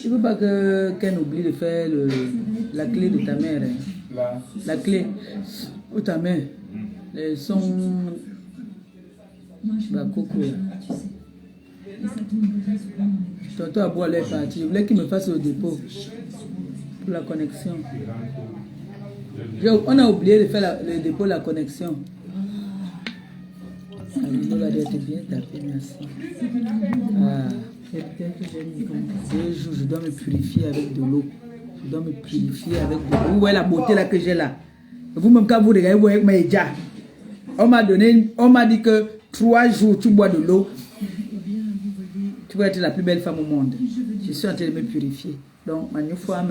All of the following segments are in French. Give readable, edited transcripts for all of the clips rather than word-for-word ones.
Il ne faut pas qu'elle oublie de faire la clé de ta mère. Hein. La clé. Ou ta mère. Son... Bah, coco. Tonton Abou allait partir. Je voulais qu'il me fasse le dépôt. Pour la connexion. On a oublié de faire le dépôt de la connexion. Il va être bien tapé, merci. Ah. Je dois me purifier avec de l'eau. Je dois me purifier avec de l'eau. Vous voyez la beauté là que j'ai là. Vous-même quand vous regardez, vous voyez mes déjà. On m'a dit que 3 jours tu bois de l'eau. Tu vas être la plus belle femme au monde. Je suis en train de me purifier. Donc, ma nouvelle fois,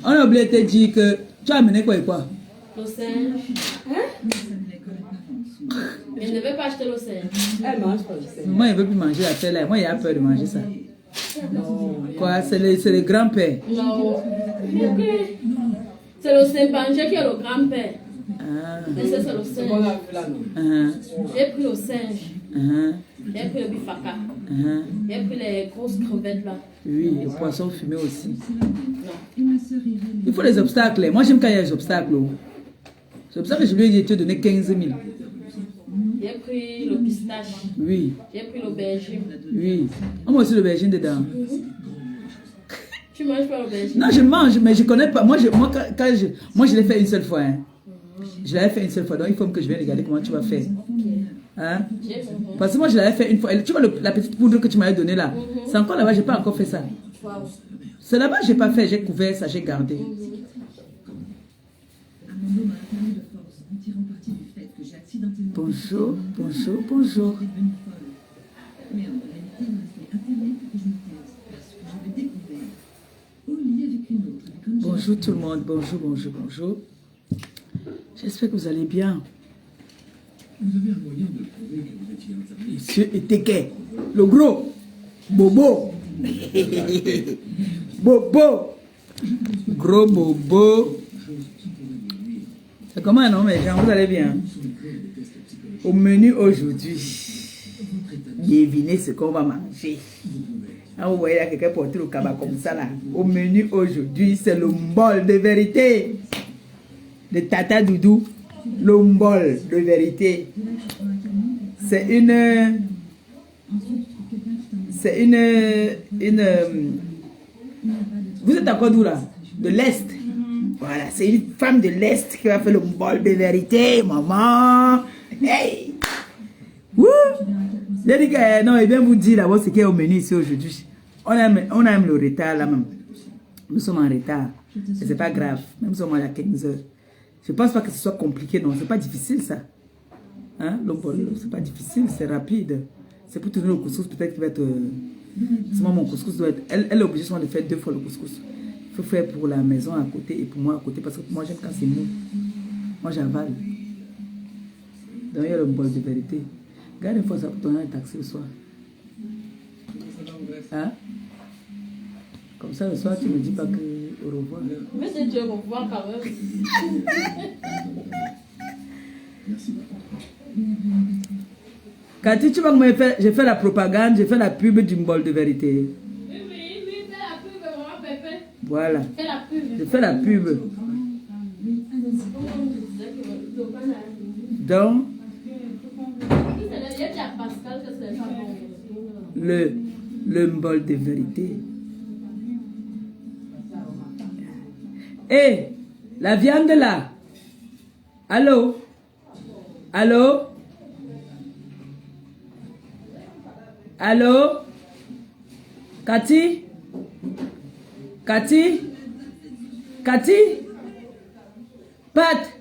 on a oublié de te dire que tu as amené quoi et quoi? Le singe. Hein? Mais je ne vais pas acheter le singe. Elle mange pas le singe. Moi, je ne veux plus manger la telle là. Moi, il a peur de manger ça. Quoi? C'est le grand-père. Non. C'est le chimpanzé qui est le grand-père. Ah. Et ça, c'est le singe. J'ai pris le singe. J'ai pris le bifaka. J'ai pris les grosses crevettes là. Oui, le poisson fumé aussi. Non. Il faut des obstacles. Moi, j'aime quand il y a des obstacles. C'est pour ça que je lui ai dit de te donner 15 000. J'ai pris le pistache. Oui. J'ai pris l'aubergine. Oui. On met aussi l'aubergine dedans. Tu manges pas l'aubergine? Non, je mange, mais je connais pas. Moi, je l'ai fait une seule fois. Hein. Je l'avais fait une seule fois. Donc, il faut que je vienne regarder comment tu vas faire. Hein? Parce que moi, je l'avais fait une fois. Tu vois la petite poudre que tu m'avais donnée là? C'est encore là-bas, je n'ai pas encore fait ça. C'est là-bas que je n'ai pas fait. J'ai couvert ça, j'ai gardé. Bonjour, bonjour, bonjour. Bonjour tout le monde, bonjour, bonjour, bonjour. J'espère que vous allez bien. Monsieur Eteke, le gros, Bobo. Bobo. Gros Bobo. C'est comment non mes gens, vous allez bien? Au menu aujourd'hui, devinez ce qu'on va manger. Ah, vous voyez là quelqu'un porter le cabas comme ça là. Au menu aujourd'hui, c'est le bol de vérité. De Tata Doudou. Le bol de vérité. C'est une... Vous êtes encore d'où là? De l'Est. Voilà, c'est une femme de l'Est qui va faire le bol de vérité, maman. Hey! Wouh! J'ai dit que non, il vient vous dire d'abord ce qu'il y a au menu ici aujourd'hui. On aime le retard là même. Nous sommes en retard. Ce n'est pas grave. Même si nous sommes à 15 heures. Je ne pense pas que ce soit compliqué, non. Ce n'est pas difficile ça. Hein? Le bol, c'est pas difficile, c'est rapide. C'est pour tourner le couscous, peut-être qu'il va être. Moi, mon couscous doit être. Elle est obligée de faire 2 fois le couscous. Il faut faire pour la maison à côté et pour moi à côté. Parce que moi, j'aime quand c'est mou. Moi, j'avale. Donc, il y a le bol de vérité. Regarde une fois ça pour tourner un taxi le soir. Hein? Comme ça, le soir, tu ne me dis pas que au revoir. Mais c'est Dieu au revoir quand même. Cathy, tu vas me faire. J'ai fait la propagande, j'ai fait la pub du bol de vérité. Oui, fais la pub, maman Pépé. Voilà. Fais la pub. Je fais la pub. Donc, le bol de vérité. Hé, la viande là. Allô? Allô? Allô? Cathy? Cathy? Cathy? Pat?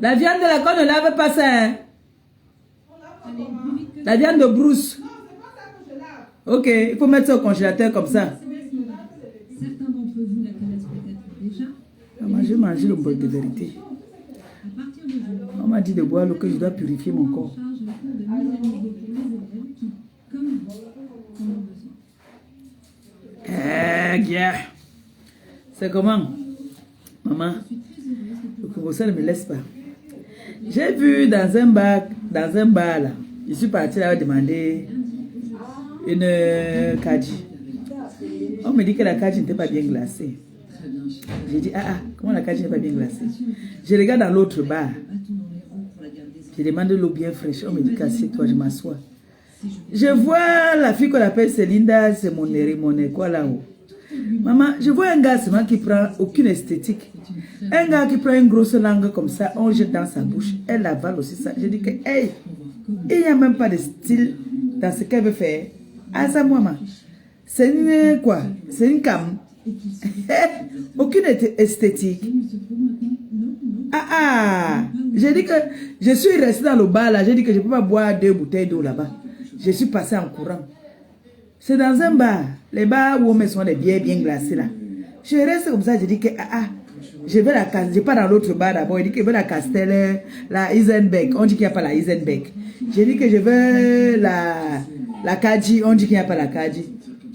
La viande là qu'on ne lave pas ça, hein? La viande de brousse. Ok, il faut mettre ça au congélateur comme ça. Certains d'entre vous la connaissent peut-être déjà. J'ai mangé le bol de vérité. On m'a dit de boire l'eau que je dois purifier mon corps. Yeah. C'est comment? Maman, le professeur ne me laisse pas. J'ai vu dans un bar là, je suis partie là demander une kadi. me dit que la cage n'était pas bien glacée. J'ai dit, comment la cage n'est pas bien glacée? Je regarde dans l'autre bar. Je demande de l'eau bien fraîche. On me dit, casse-toi, je m'assois. Je vois la fille qu'on appelle Célinda, c'est mon quoi là-haut. Maman, je vois un gars seulement qui prend aucune esthétique. Un gars qui prend une grosse langue comme ça, on jette dans sa bouche. Elle avale aussi ça. Je dis que, hey, il n'y a même pas de style dans ce qu'elle veut faire. Ah, ça, maman. C'est une quoi? C'est une cam. Aucune esthétique. J'ai dit que je suis resté dans le bar là. J'ai dit que je ne peux pas boire 2 bouteilles d'eau là-bas. Je suis passé en courant. C'est dans un bar. Les bars où on met souvent des bières bien glacées là. Je reste comme ça. Je dis que je vais la Castel. Je pars dans l'autre bar d'abord. Il dit que je veux la Castel, la Isenbeck. On dit qu'il n'y a pas la Isenbeck. J'ai dit que je veux la Kaji. On dit qu'il n'y a pas la Kaji.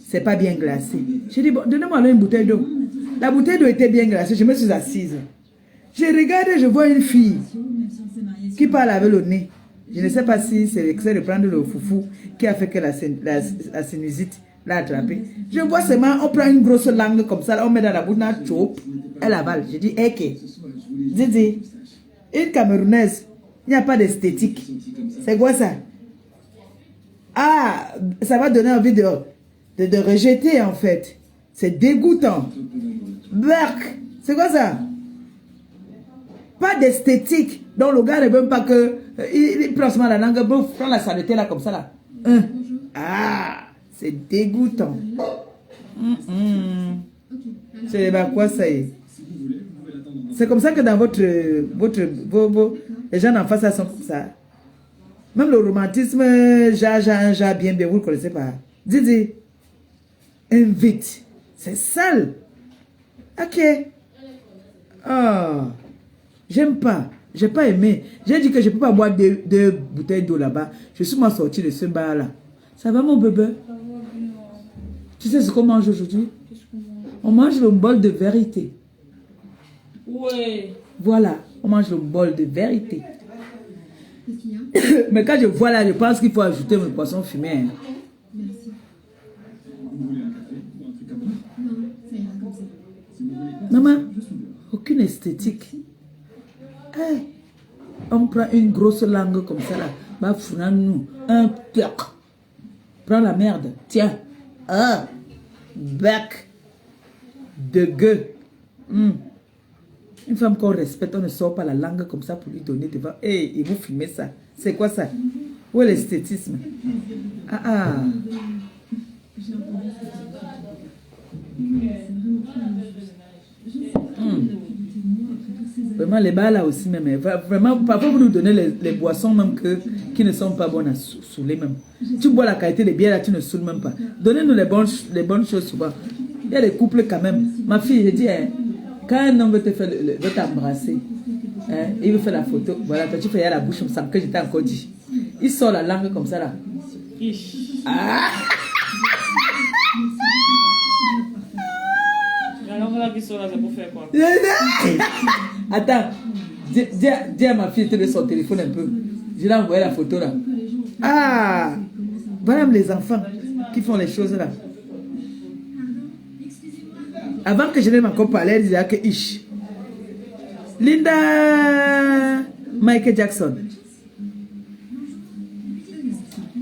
C'est pas bien glacé. J'ai dit, bon, donnez-moi là une bouteille d'eau. La bouteille d'eau était bien glacée. Je me suis assise. Je regarde et je vois une fille qui parle avec le nez. Je ne sais pas si c'est l'excès de prendre le foufou qui a fait que la sinusite l'a attrapé. Je vois seulement, on prend une grosse langue comme ça, on met dans la bouche, elle avale. Je dis, ok. Didi, une Camerounaise, il n'y a pas d'esthétique. C'est quoi ça? Ah, ça va donner envie de rejeter en fait. C'est dégoûtant. Berk, c'est quoi ça? Pas d'esthétique. Donc le gars ne veut même pas que il prend seulement la langue, il prend la saleté là comme ça là. C'est dégoûtant. C'est quoi ça y est. C'est comme ça que dans les gens en face ça sont comme ça. Même le romantisme, bien, vous ne connaissez pas. Didi, invite. C'est sale. Ok. Oh. J'aime pas. J'ai pas aimé. J'ai dit que je peux pas boire 2 bouteilles d'eau là-bas. Je suis mal sorti de ce bar-là. Ça va mon bébé? Tu sais ce qu'on mange aujourd'hui? On mange le bol de vérité. Ouais. Voilà. On mange le bol de vérité. Mais quand je vois là, je pense qu'il faut ajouter mon poisson fumé. Hein. Merci. Maman, aucune esthétique. Hey, on prend une grosse langue comme ça là. Bah, nous un toc. Prends la merde. Tiens. Back. De gueux. Une femme qu'on respecte, on ne sort pas la langue comme ça pour lui donner devant. Hey, et vous filmez ça. C'est quoi ça? Où est l'esthétisme? Vraiment, les bars là aussi, même. Vraiment, parfois vous nous donnez les boissons même qui ne sont pas bonnes à saouler même. Tu bois la qualité des bières là, tu ne saoules même pas. Donnez-nous les bonnes choses souvent. Il y a des couples quand même. Ma fille, je dis, quand un homme veut t'embrasser, il veut faire la photo, voilà, toi tu fais à la bouche comme ça, que je t'ai encore dit. Il sort la langue comme ça là. La langue là qui sort là, c'est pour faire quoi? Attends, dis à ma fille de son téléphone un peu. Je l'ai envoyé la photo là. Voilà les enfants qui font les choses là. Avant que je n'aie encore parlé, elle disait que ish. Linda Michael Jackson.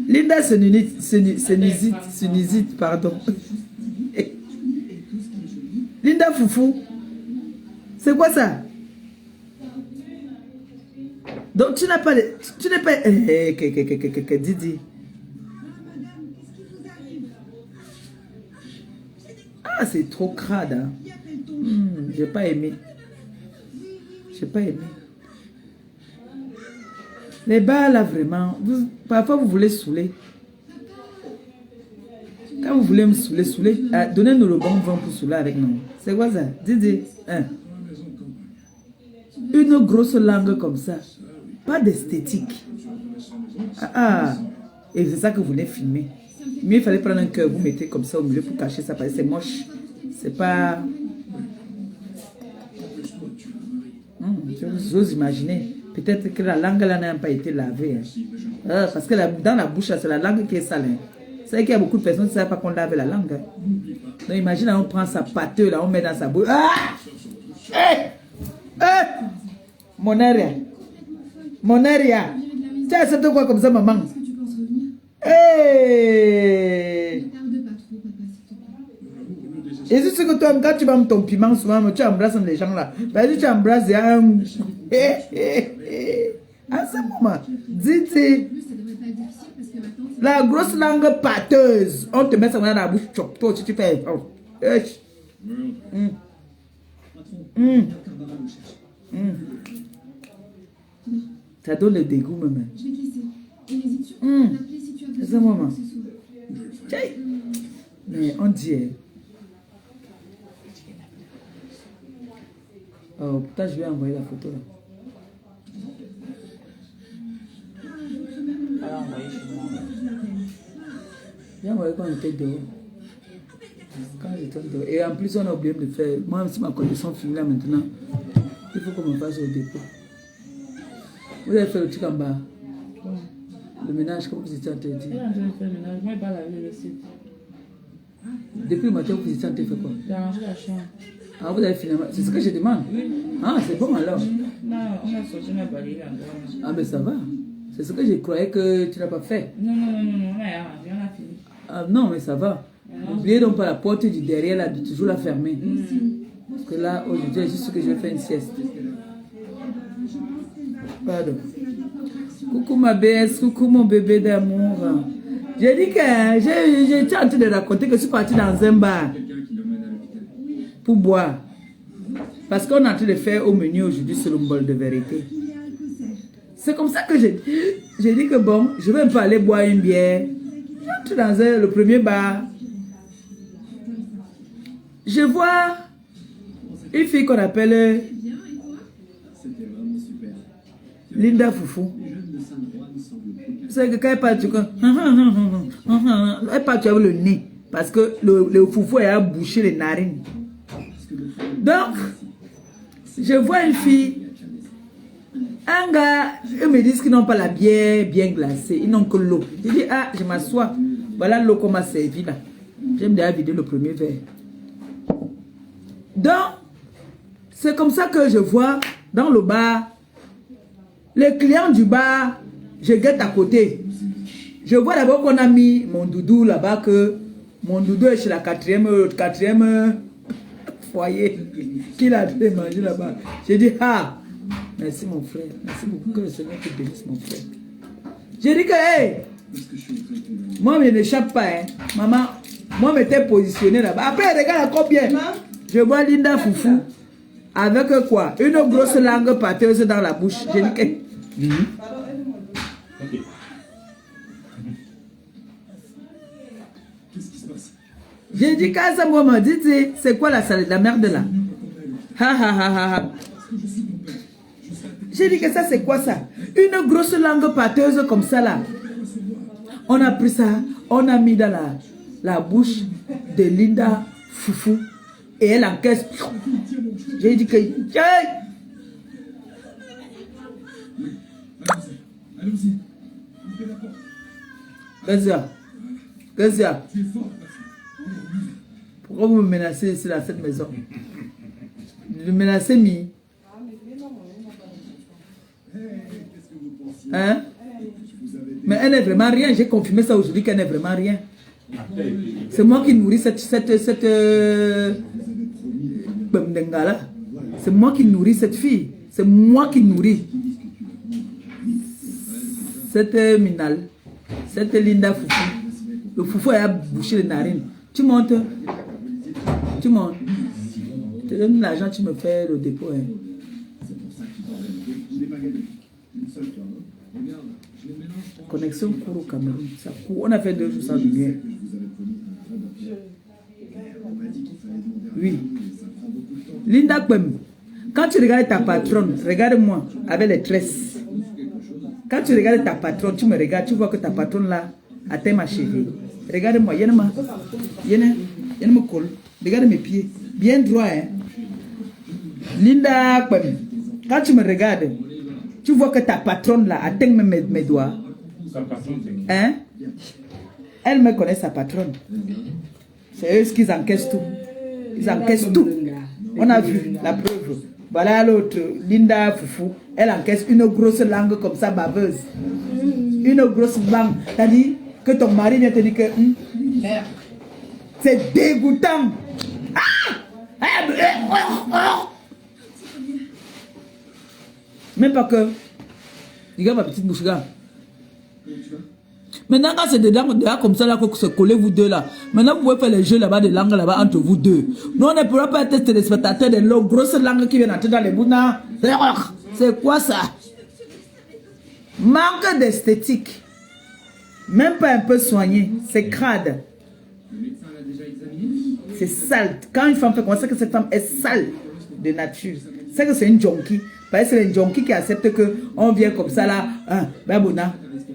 Linda Sinusite, pardon. Linda Foufou. C'est quoi ça? Donc tu n'as pas... Tu n'es pas... Didi. C'est trop crade. Hein? J'ai pas aimé. J'ai pas aimé. Les bars là vraiment, parfois vous voulez saouler. Quand vous voulez me saouler, donnez-nous le bon vent pour saouler avec nous. C'est quoi ça? Didi. Une grosse langue comme ça. Pas d'esthétique. Et c'est ça que vous voulez filmer. Mais il fallait prendre un cœur, vous mettez comme ça au milieu pour cacher ça parce que c'est moche. C'est pas... J'ose imaginer. Peut-être que la langue là n'a pas été lavée. Hein. Parce que dans la bouche, c'est la langue qui est sale. Hein. C'est qu'il y a beaucoup de personnes qui ne savent pas qu'on lave la langue. Hein. Donc imagine, on prend sa pâteux là, on met dans sa bouche. Ah! Hey! Hey! Mon air. Mon air. Tu as accepté quoi comme ça, maman? Est-ce que tu penses revenir? Hey! Ne tarde pas trop, papa, s'il te plaît. Et c'est ce que toi, quand tu vas ton piment, souvent, tu embrasses les gens là. Parce que tu embrasses un. À ce moment, dis-tu. En plus, ça devrait pas être difficile parce que maintenant, c'est La grosse langue pâteuse. On te met ça dans la bouche. Chop, toi, tu fais. Oh. Ça donne le dégoût, maman. Je vais te laisser. Et n'hésite surtout pas à m'appeler si tu as C'est besoin ça, de maman. quoi que ce soit. Tiens. Mais on dit. Oh, putain, je vais envoyer la photo là. J'ai envoyé quand on était dehors. Quand j'étais dehors. Et en plus, on a oublié de le faire. Moi, si ma condition finit là maintenant, il faut qu'on me fasse au dépôt. Vous avez fait le truc en bas. Le ménage, comme vous étiez en train de dire. Moi, je pas laver le site. Depuis le matin, vous étiez en train de faire quoi? J'ai rangé la chambre. Ah, vous avez fini. C'est ce que je demande. Ah, c'est bon alors. Non, on a sorti ma balayé encore. Ah, mais ça va. C'est ce que je croyais que tu n'as pas fait. Non, on a arrangé, on a fini. Ah, non, mais ça va. N'oubliez donc pas la porte du derrière, là, de toujours la fermer. Parce que là, aujourd'hui, c'est juste que je vais faire une sieste. Pardon. Coucou ma BS, coucou mon bébé d'amour. J'ai dit que j'étais en train de raconter que je suis partie dans un bar pour boire. Parce qu'on est en train de faire au menu aujourd'hui sur le bol de vérité. C'est comme ça que j'ai dit que bon, je vais un peu aller boire une bière. J'entre dans le premier bar. Je vois une fille qu'on appelle Linda Foufou. C'est que quand elle parle, tu vois, elle parle avec le nez. Parce que le foufou a bouché les narines. Donc, je vois une fille. Un gars, eux me disent qu'ils n'ont pas la bière bien glacée. Ils n'ont que l'eau. Je dis, ah, je m'assois. Voilà l'eau qu'on m'a servi là. J'aime déjà vider le premier verre. Donc, c'est comme ça que je vois dans le bar. Les clients du bar, je guette à côté. Je vois d'abord qu'on a mis mon doudou là-bas, que mon doudou est chez la quatrième foyer qu'il a fait manger là-bas. J'ai dit, ah, merci mon frère, merci beaucoup, que le Seigneur te bénisse mon frère. J'ai dit que, hey, moi je n'échappe pas, hein. Maman, moi je m'étais positionné là-bas. Après, regarde encore bien. Je vois Linda Foufou avec quoi? Une grosse langue pâteuse dans la bouche. J'ai dit que... J'ai dit qu'à ce moment, dit, c'est quoi la merde là? Ha ha ha ha. J'ai dit que ça c'est quoi ça? Une grosse langue pâteuse comme ça là. On a pris ça, on a mis dans la bouche de Linda Foufou et elle encaisse. J'ai dit que... Qu'est-ce qu'il y a? Pourquoi vous me menacez ici dans cette maison? Vous me menacez, mi? Hein? Mais elle n'est vraiment rien. J'ai confirmé ça aujourd'hui qu'elle n'est vraiment rien. C'est moi qui nourris cette Bendengala. C'est moi qui nourris cette fille. C'est moi qui nourris cette Minal. Cette Linda Foufou. Le Foufou a bouché les narines. Tu montes. Tu montes. Tu donnes l'argent, tu me fais le dépôt. Hein. Connexion court au Cameroun. Ça court. On a fait 2 jours sans lumière. Oui. Linda Kwem, quand tu regardes ta patronne, regarde-moi avec les tresses. Quand tu regardes ta patronne, tu me regardes, tu vois que ta patronne là atteint ma cheville. Regarde-moi, il y a un col. Regarde mes pieds. Bien droit, hein. Linda Kwem, quand tu me regardes, tu vois que ta patronne là atteint mes doigts. Hein? Elle me connaît, sa patronne. C'est eux qui encaissent tout. Ils encaissent tout. On a vu la preuve. Voilà l'autre, Linda Foufou. Elle encaisse une grosse langue comme ça, baveuse. Une grosse langue. T'as dit que ton mari vient te dire que... c'est dégoûtant. Même pas que... Regarde ma petite bouche, regarde. Maintenant, quand c'est des langues comme ça, là, que se coller vous deux là. Maintenant, vous pouvez faire les jeux là-bas, des langues là-bas entre vous deux. Nous, on ne pourra pas être des spectateurs des grosses langues qui viennent entrer dans les bounas. C'est quoi ça? Manque d'esthétique. Même pas un peu soigné. C'est crade. C'est sale. Quand une femme fait comme ça, que cette femme est sale de nature. C'est que c'est une junkie. Parce que c'est une junkie qui accepte qu'on vient comme ça là. Ben bon,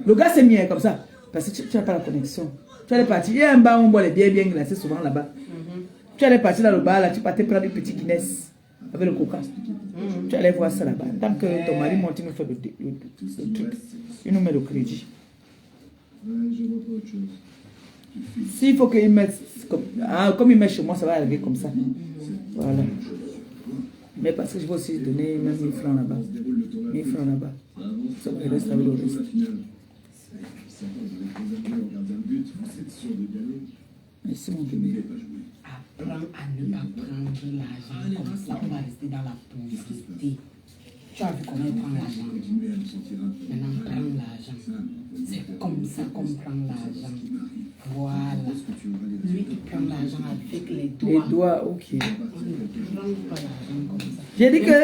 le gars c'est mieux comme ça. Parce que tu n'as pas la connexion. Tu allais partir. Il y a un bar où on boit les bières bien glacées souvent là-bas. Tu allais partir dans le bar là, tu partais prendre une petite Guinness avec le coca. Tu allais voir ça là-bas. Tant que ton mari monte, il nous fait le truc. Il nous met le crédit. S'il faut qu'il mette comme il met chez moi, ça va arriver comme ça. Voilà. Mais parce que je vais aussi donner même 1000 francs là-bas. 1000 francs là-bas. Ça va rester avec le reste. Merci mon bébé. Apprends à ne pas prendre l'argent comme ça, on va rester dans la pauvreté. Tu as vu comment il prend l'argent. Maintenant, prends l'argent. C'est comme ça qu'on prend l'argent. Voilà. Lui, il prend l'argent avec les doigts. Les doigts, ok. On ne prend pas l'argent comme ça. J'ai dit que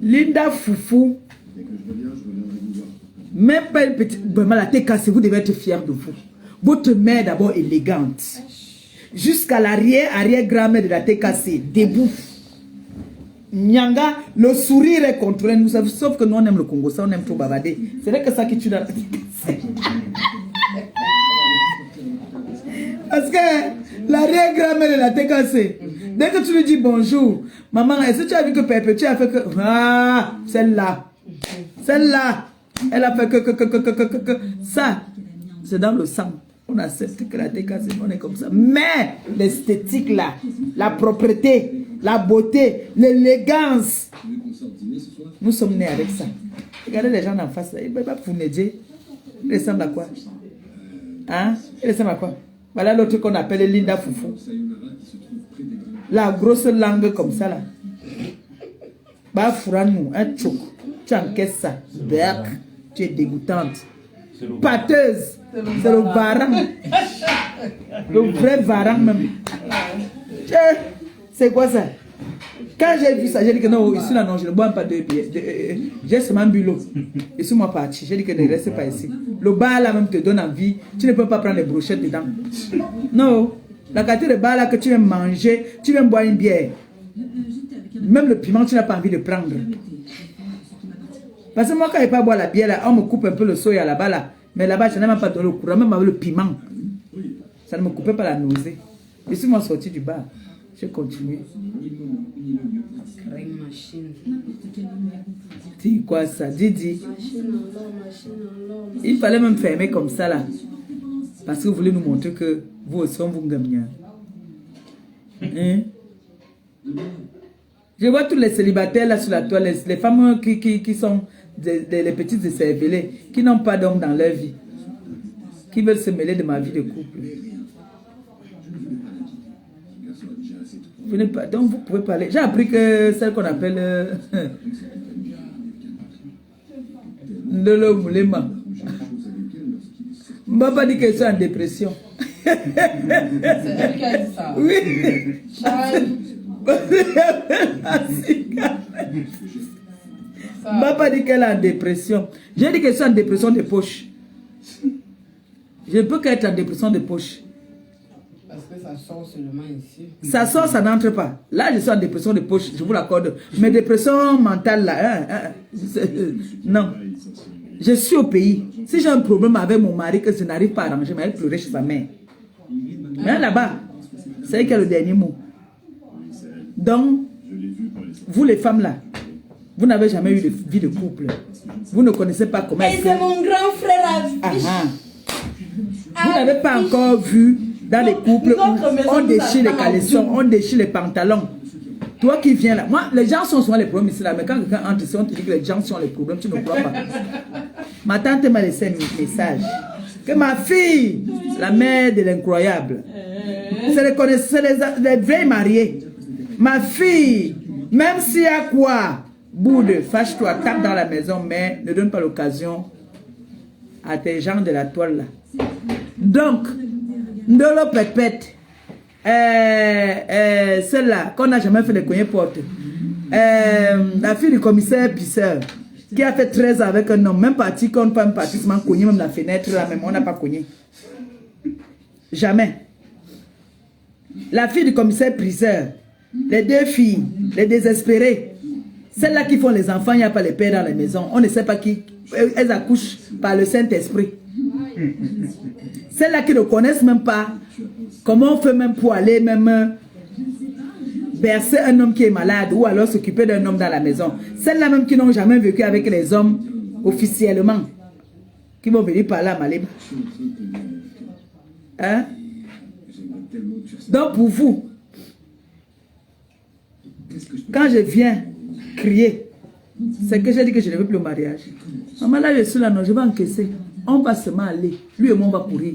Linda Foufou, même pas une petite... Vraiment, la tête cassée, vous devez être fiers de vous. Votre mère d'abord élégante. Jusqu'à l'arrière-grand-mère de la tête cassée, debout. Nyanga, le sourire est contrôlé. Nous savons, sauf que nous on aime le Congo, ça on aime trop bavarder. C'est vrai que ça qui tue dans la tête cassée. Parce que l'arrière-grand-mère de la tête cassée, dès que tu lui dis bonjour, maman, est-ce que tu as vu que Pépé, tu as fait que... Ah, celle-là. Celle-là. Elle a fait que... Ça, c'est dans le sang. On accepte que la tête cassée, on est comme ça. Mais l'esthétique là, la propreté, la beauté, l'élégance, nous sommes nés avec ça. Regardez les gens en face là, ils ne peuvent pas vous aider. Ils ressemblent à quoi? Hein? Ils ressemblent à quoi? Voilà l'autre qu'on appelle Linda Foufou. La grosse langue comme ça là. Bah, Fouranou, un tchouk. Tu encaisses ça. Berk, tu es dégoûtante. Pâteuse. C'est le varan. Le vrai varan même. C'est quoi ça? Quand j'ai vu ça, j'ai dit que non, ici là non, je ne bois pas de billets. J'ai seulement bu l'eau. Et suis moi parti. J'ai dit que ne reste pas ici. Le bar là même te donne envie. Tu ne peux pas prendre les brochettes dedans. Non. La qualité de bar là que tu viens manger, tu viens boire une bière. Même le piment, tu n'as pas envie de prendre. Parce que moi, quand je ne vais pas boire la bière là, on me coupe un peu le soya là-bas là. Mais là-bas, je n'ai même pas donné le courant, même avec le piment. Ça ne me coupait pas la nausée. Je suis moi sorti du bar. J'ai continué. Dis quoi ça? Didi. Il fallait même fermer comme ça là. Parce que vous voulez nous montrer que vous aussi, vous gagnez. Hein? Je vois tous les célibataires là sur la toilette, les femmes qui sont les petites écervelées, qui n'ont pas d'homme dans leur vie, qui veulent se mêler de ma vie de couple. Vous n'êtes pas, donc vous pouvez parler. J'ai appris que celle qu'on appelle Lolo Moulema. On ne va pas dire qu'elle soit en dépression. C'est elle qui a dit ça. Oui. On ne va pas dire qu'elle est en dépression. J'ai dit qu'elle soit en dépression de poche. Je ne peux qu'être en dépression de poche. Parce que ça sort seulement ici. Ça sort, ça n'entre pas. Là, je suis en dépression de poche, je vous l'accorde. Mais dépression mentale, là, non. Je suis au pays. Si j'ai un problème avec mon mari, que je n'arrive pas à arranger, mais elle pleurait chez sa mère. Mais là-bas, c'est elle qui a le dernier mot. Donc, vous les femmes là, vous n'avez jamais eu de vie de couple. Vous ne connaissez pas comment... Et c'est mon grand frère à vie. Vous n'avez pas encore vu dans les couples où on déchire les caleçons, on déchire les pantalons. Toi qui viens là, moi, les gens sont souvent les problèmes ici là, mais quand quelqu'un entre ici, on te dit que les gens sont les problèmes, tu ne crois pas. Ma tante m'a laissé un message. Que ma fille, la mère de l'incroyable, c'est les vieilles mariées. Ma fille, même s'il y a quoi, boude, fâche-toi, tape dans la maison, mais ne donne pas l'occasion à tes gens de la toile là. Donc, Ndolo Pépette, celle-là, qu'on n'a jamais fait les cogner portes, la fille du commissaire Pisseur, qui a fait 13 ans avec un homme, même parti qu'on pas un partissement cogné, même la fenêtre là, même on n'a pas cogné. Jamais. La fille du commissaire Pisseur, les deux filles, les désespérées, celles-là qui font les enfants, il n'y a pas les pères dans la maison, on ne sait pas qui, elles accouchent par le Saint-Esprit. Celles-là qui ne connaissent même pas comment on fait même pour aller même bercer un homme qui est malade ou alors s'occuper d'un homme dans la maison. Celles-là même qui n'ont jamais vécu avec les hommes officiellement, qui vont venir par là, Malib. Hein? Donc pour vous, quand je viens crier, c'est que j'ai dit que je ne veux plus le mariage. Maman, là, je suis là, non, je vais encaisser. On va seulement aller. Lui et moi, on va courir.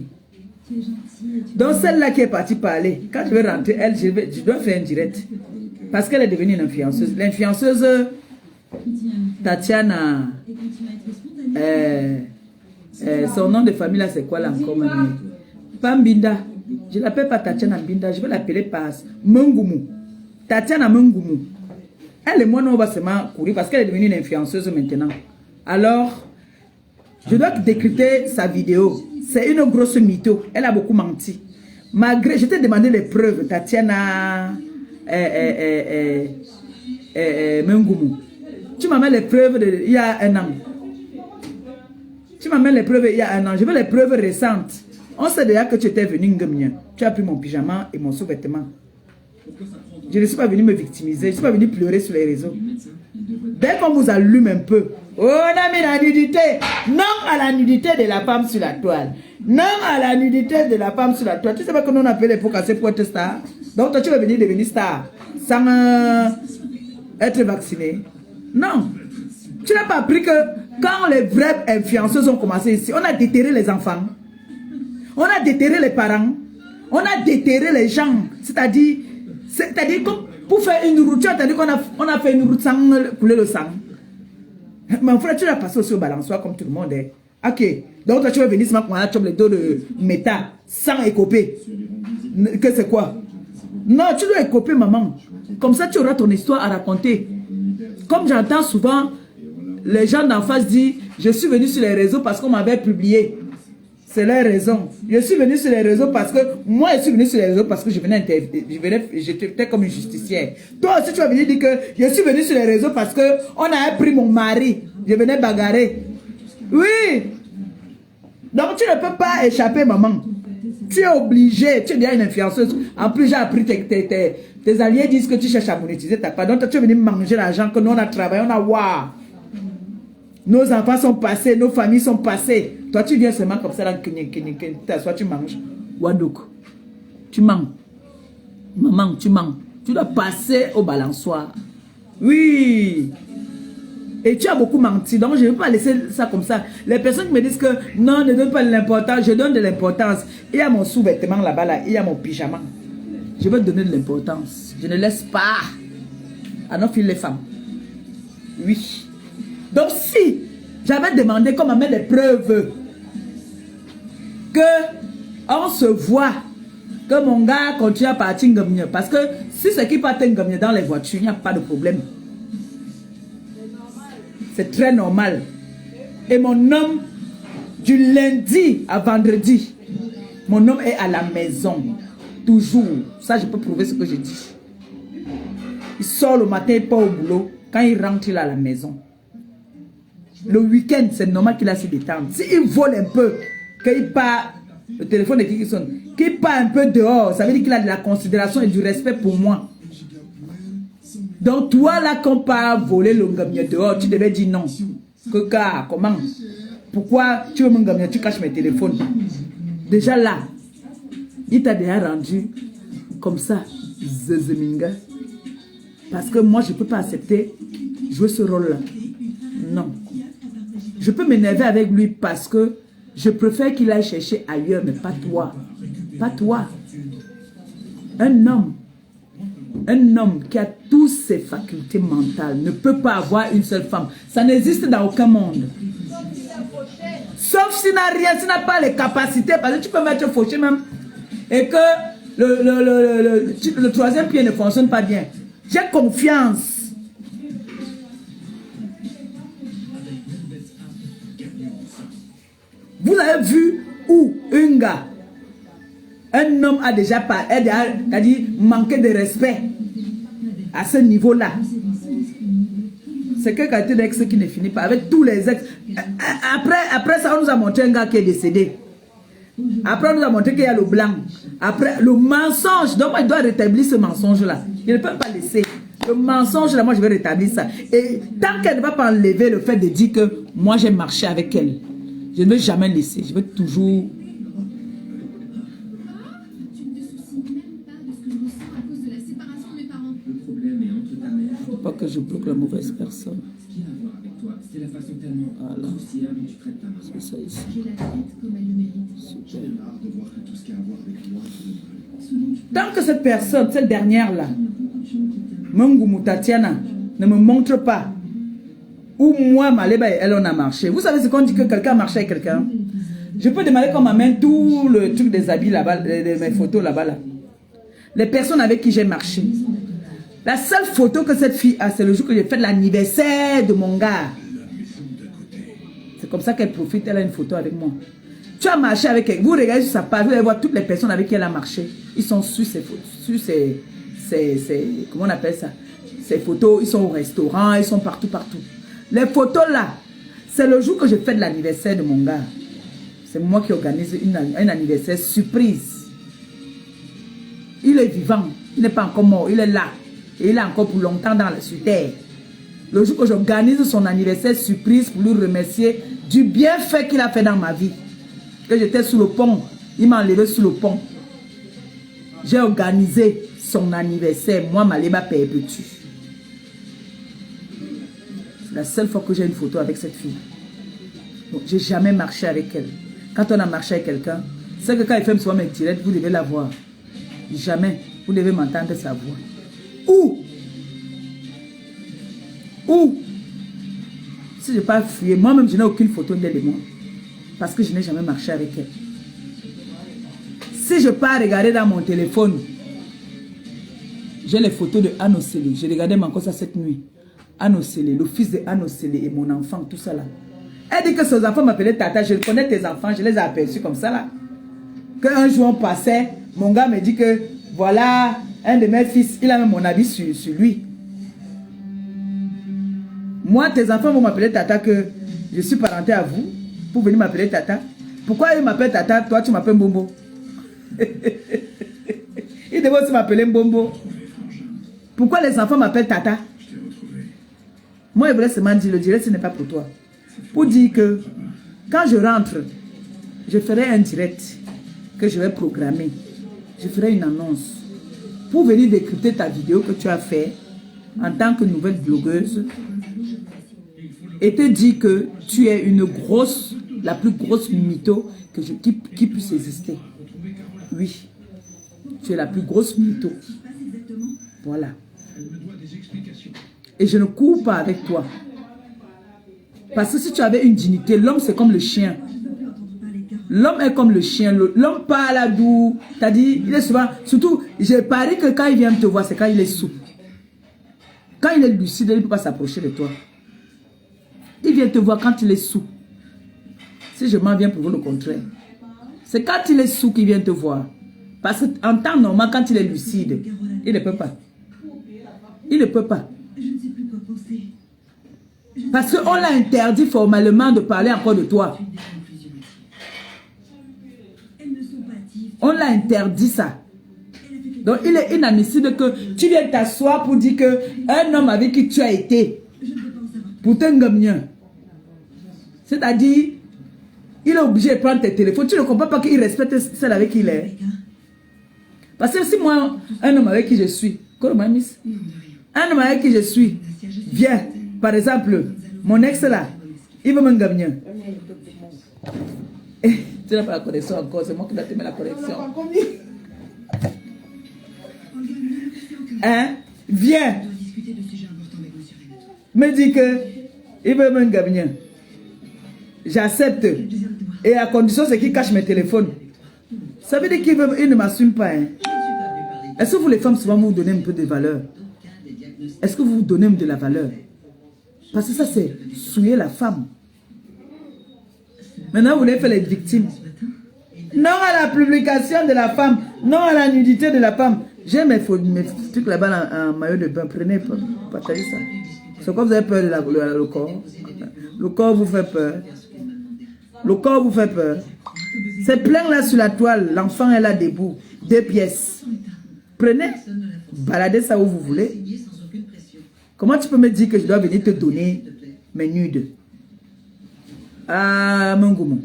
Donc, celle-là qui est partie parler, quand je vais rentrer, elle, je dois faire un direct. Parce qu'elle est devenue une influenceuse. L'influenceuse Tatiana, son nom de famille, là, c'est quoi là encore? Pambinda. Je ne l'appelle pas Tatiana Mbinda, je vais l'appeler par Mungumu. Tatiana Mungumu. Elle et moi, nous, on va seulement courir parce qu'elle est devenue une influenceuse maintenant. Alors, je dois décrypter sa vidéo. C'est une grosse mytho. Elle a beaucoup menti. Malgré, je t'ai demandé les preuves, Tatiana Mungumu. Tu m'amènes les preuves il y a un an. Tu m'amènes les preuves il y a un an. Je veux les preuves récentes. On sait déjà que tu étais venu Ngomien. Tu as pris mon pyjama et mon sous-vêtement. Je ne suis pas venu me victimiser. Je ne suis pas venu pleurer sur les réseaux. Dès qu'on vous allume un peu, on a mis la nudité. Non à la nudité de la femme sur la toile. Non à la nudité de la femme sur la toile. Tu sais pas que nous on appelle pour casser pour être star. Donc toi tu vas venir devenir star sans être vacciné. Non. Tu n'as pas appris que quand les vraies influenceuses ont commencé ici, on a déterré les enfants. On a déterré les parents. On a déterré les gens. C'est-à-dire pour faire une route, tu as entendu qu'on a fait une route sans couler le sang. Mon frère, tu l'as passé aussi au balançoire comme tout le monde. Ok. Donc toi, tu vas venir seulement pour les dos de méta sans écoper. Que c'est quoi? Non, tu dois écoper, maman. Comme ça, tu auras ton histoire à raconter. Comme j'entends souvent, les gens d'en face disent, je suis venu sur les réseaux parce qu'on m'avait publié. C'est leur raison. Je suis venu sur les réseaux parce que... Moi, je suis venu sur les réseaux parce que j'étais comme une justicière. Toi aussi, tu vas venir dire que je suis venu sur les réseaux parce qu'on a pris mon mari. Je venais bagarrer. Oui. Donc, tu ne peux pas échapper, maman. Tu es obligé. Tu es déjà une influenceuse. En plus, j'ai appris tes alliés disent que tu cherches à monétiser ta part. Donc, tu es venu manger l'argent que nous, on a travaillé. On a waouh. Nos enfants sont passés, nos familles sont passées. Toi, tu viens seulement comme ça, là, soit tu manges. Wadouk. Tu manges. Maman, tu manges. Tu dois passer au balançoire. Oui. Et tu as beaucoup menti. Donc, je ne vais pas laisser ça comme ça. Les personnes qui me disent que non, ne donne pas de l'importance. Je donne de l'importance. Il y a mon sous-vêtement là-bas, là. Il y a mon pyjama. Je vais donner de l'importance. Je ne laisse pas à nos filles les femmes. Oui. Donc si j'avais demandé qu'on m'amène des preuves que on se voit, que mon gars continue à partir Ngomien, parce que si c'est qui part Ngomien dans les voitures, il n'y a pas de problème. C'est très normal. Et mon homme, du lundi à vendredi, mon homme est à la maison. Toujours. Ça, je peux prouver ce que je dis. Il sort le matin, il part au boulot. Quand il rentre, il est à la maison. Le week-end, c'est normal qu'il a ses détentes. S'il vole un peu, qu'il part, le téléphone est qui sonne, qu'il part un peu dehors, ça veut dire qu'il a de la considération et du respect pour moi. Donc toi là, quand part voler le Ngomien dehors, tu devais dire non. Que car, comment? Pourquoi tu veux mon Ngomien, tu caches mes téléphones? Déjà là, Il t'a déjà rendu comme ça, Zezeminga. Parce que moi, je ne peux pas accepter jouer ce rôle-là. Non. Je peux m'énerver avec lui parce que je préfère qu'il aille chercher ailleurs, mais pas toi. Pas toi. Un homme qui a toutes ses facultés mentales ne peut pas avoir une seule femme. Ça n'existe dans aucun monde. Sauf s'il n'a rien, s'il n'a pas les capacités. Parce que tu peux mettre fauché même. Et que le troisième pied ne fonctionne pas bien. J'ai confiance. Vous avez vu où un gars, un homme a déjà manqué de respect à ce niveau-là. C'est quelle qualité d'ex qui ne finit pas avec tous les ex. Après ça, on nous a montré un gars qui est décédé. Après, on nous a montré qu'il y a le blanc. Après, le mensonge. Donc, moi, je dois rétablir ce mensonge-là. Je ne peux pas laisser. Le mensonge, là, moi, je vais rétablir ça. Et tant qu'elle ne va pas enlever le fait de dire que moi, j'ai marché avec elle, je ne vais jamais laisser. Je vais toujours... Pas que je bloque la mauvaise personne. Voilà. C'est ça ici. Super. Tant que cette personne, cette dernière-là, Mungumu Tatiana, ne me montre pas où moi, Maleba et elle, on a marché. Vous savez ce qu'on dit que quelqu'un a marché avec quelqu'un? Je peux demander qu'on m'amène tout le truc des habits là-bas, mes photos là-bas. Là. Les personnes avec qui j'ai marché. La seule photo que cette fille a, c'est le jour que j'ai fait l'anniversaire de mon gars. C'est comme ça qu'elle profite, elle a une photo avec moi. Tu as marché avec elle, vous regardez sur sa page, vous allez voir toutes les personnes avec qui elle a marché. Ils sont sur ses photos, comment on appelle ça? Ces photos, ils sont au restaurant, ils sont partout. Les photos là, c'est le jour que je fais de l'anniversaire de mon gars. C'est moi qui organise un anniversaire surprise. Il est vivant, il n'est pas encore mort, il est là. Et il est encore pour longtemps sur terre. Le jour que j'organise son anniversaire surprise pour lui remercier du bienfait qu'il a fait dans ma vie. Que j'étais sous le pont, il m'a enlevé sous le pont. J'ai organisé son anniversaire, moi, Maleba Perpétue. C'est la seule fois que j'ai une photo avec cette fille. Donc, j'ai jamais marché avec elle. Quand on a marché avec quelqu'un, c'est que quand il fait souvent mes directs, vous devez la voir. Jamais, vous devez m'entendre sa voix. Où? Si je n'ai pas fouillé, moi-même, je n'ai aucune photo d'elle et moi. Parce que je n'ai jamais marché avec elle. Si je pars regarder dans mon téléphone, j'ai les photos de Anne Océlé. J'ai regardé encore ça cette nuit. Anne Océlé, le fils de Anne Océlé et mon enfant, tout ça là. Elle dit que ses enfants m'appelaient Tata. Je connais tes enfants, je les ai aperçus comme ça là. Qu'un jour on passait, mon gars me dit que voilà, un de mes fils, il a même mon habit sur lui. Moi, tes enfants vont m'appeler Tata que je suis parenté à vous pour venir m'appeler Tata. Pourquoi ils m'appellent Tata, toi tu m'appelles Mbombo? Ils devaient aussi m'appeler Mbombo. Pourquoi les enfants m'appellent Tata? Moi, je voulais seulement dire, le direct, ce n'est pas pour toi. Pour dire que quand je rentre, je ferai un direct que je vais programmer. Je ferai une annonce pour venir décrypter ta vidéo que tu as fait en tant que nouvelle blogueuse et te dire que tu es une grosse, la plus grosse mytho qui puisse exister. Oui, tu es la plus grosse mytho. Voilà. Et je ne cours pas avec toi. Parce que si tu avais une dignité, l'homme c'est comme le chien. L'homme est comme le chien. L'homme parle à doux. T'as dit, il est souvent... Surtout, j'ai parié que quand il vient te voir, c'est quand il est sous. Quand il est lucide, il ne peut pas s'approcher de toi. Il vient te voir quand il est sous. Si je m'en viens pour vous le contraire. C'est quand il est sous qu'il vient te voir. Parce qu'en temps normal, quand il est lucide, il ne peut pas. Il ne peut pas. Parce qu'on l'a interdit formellement de parler encore de toi. On l'a interdit ça. Donc il est inadmissible que tu viennes t'asseoir pour dire que un homme avec qui tu as été, pour te gagner. C'est-à-dire, il est obligé de prendre tes téléphones. Tu ne comprends pas qu'il respecte celle avec qui il est. Parce que si moi, un homme avec qui je suis, un homme avec qui je suis, vient, par exemple, mon ex là, il veut me gagner. Tu n'as pas la connexion encore, c'est moi qui dois te mettre la connexion. Hein? Viens. Me dit que il veut me gagner. J'accepte. Et à condition, c'est qu'il cache mes téléphones. Ça veut dire qu'il ne m'assume pas. Hein? Est-ce que vous, les femmes, souvent, vous donnez un peu de valeur? Est-ce que vous vous donnez de la valeur? Parce que ça, c'est souiller la femme. Maintenant, vous voulez faire les victimes. Non à la publication de la femme. Non à la nudité de la femme. J'ai mes trucs là-bas en maillot de bain. Prenez, partagez ça. C'est quoi vous avez peur de le corps? Le corps vous fait peur. Le corps vous fait peur. C'est plein là sur la toile. L'enfant est là debout. 2 pièces. Prenez. Baladez ça où vous voulez. Comment tu peux me dire que je dois venir te donner mes nudes? Ah, mon goumon.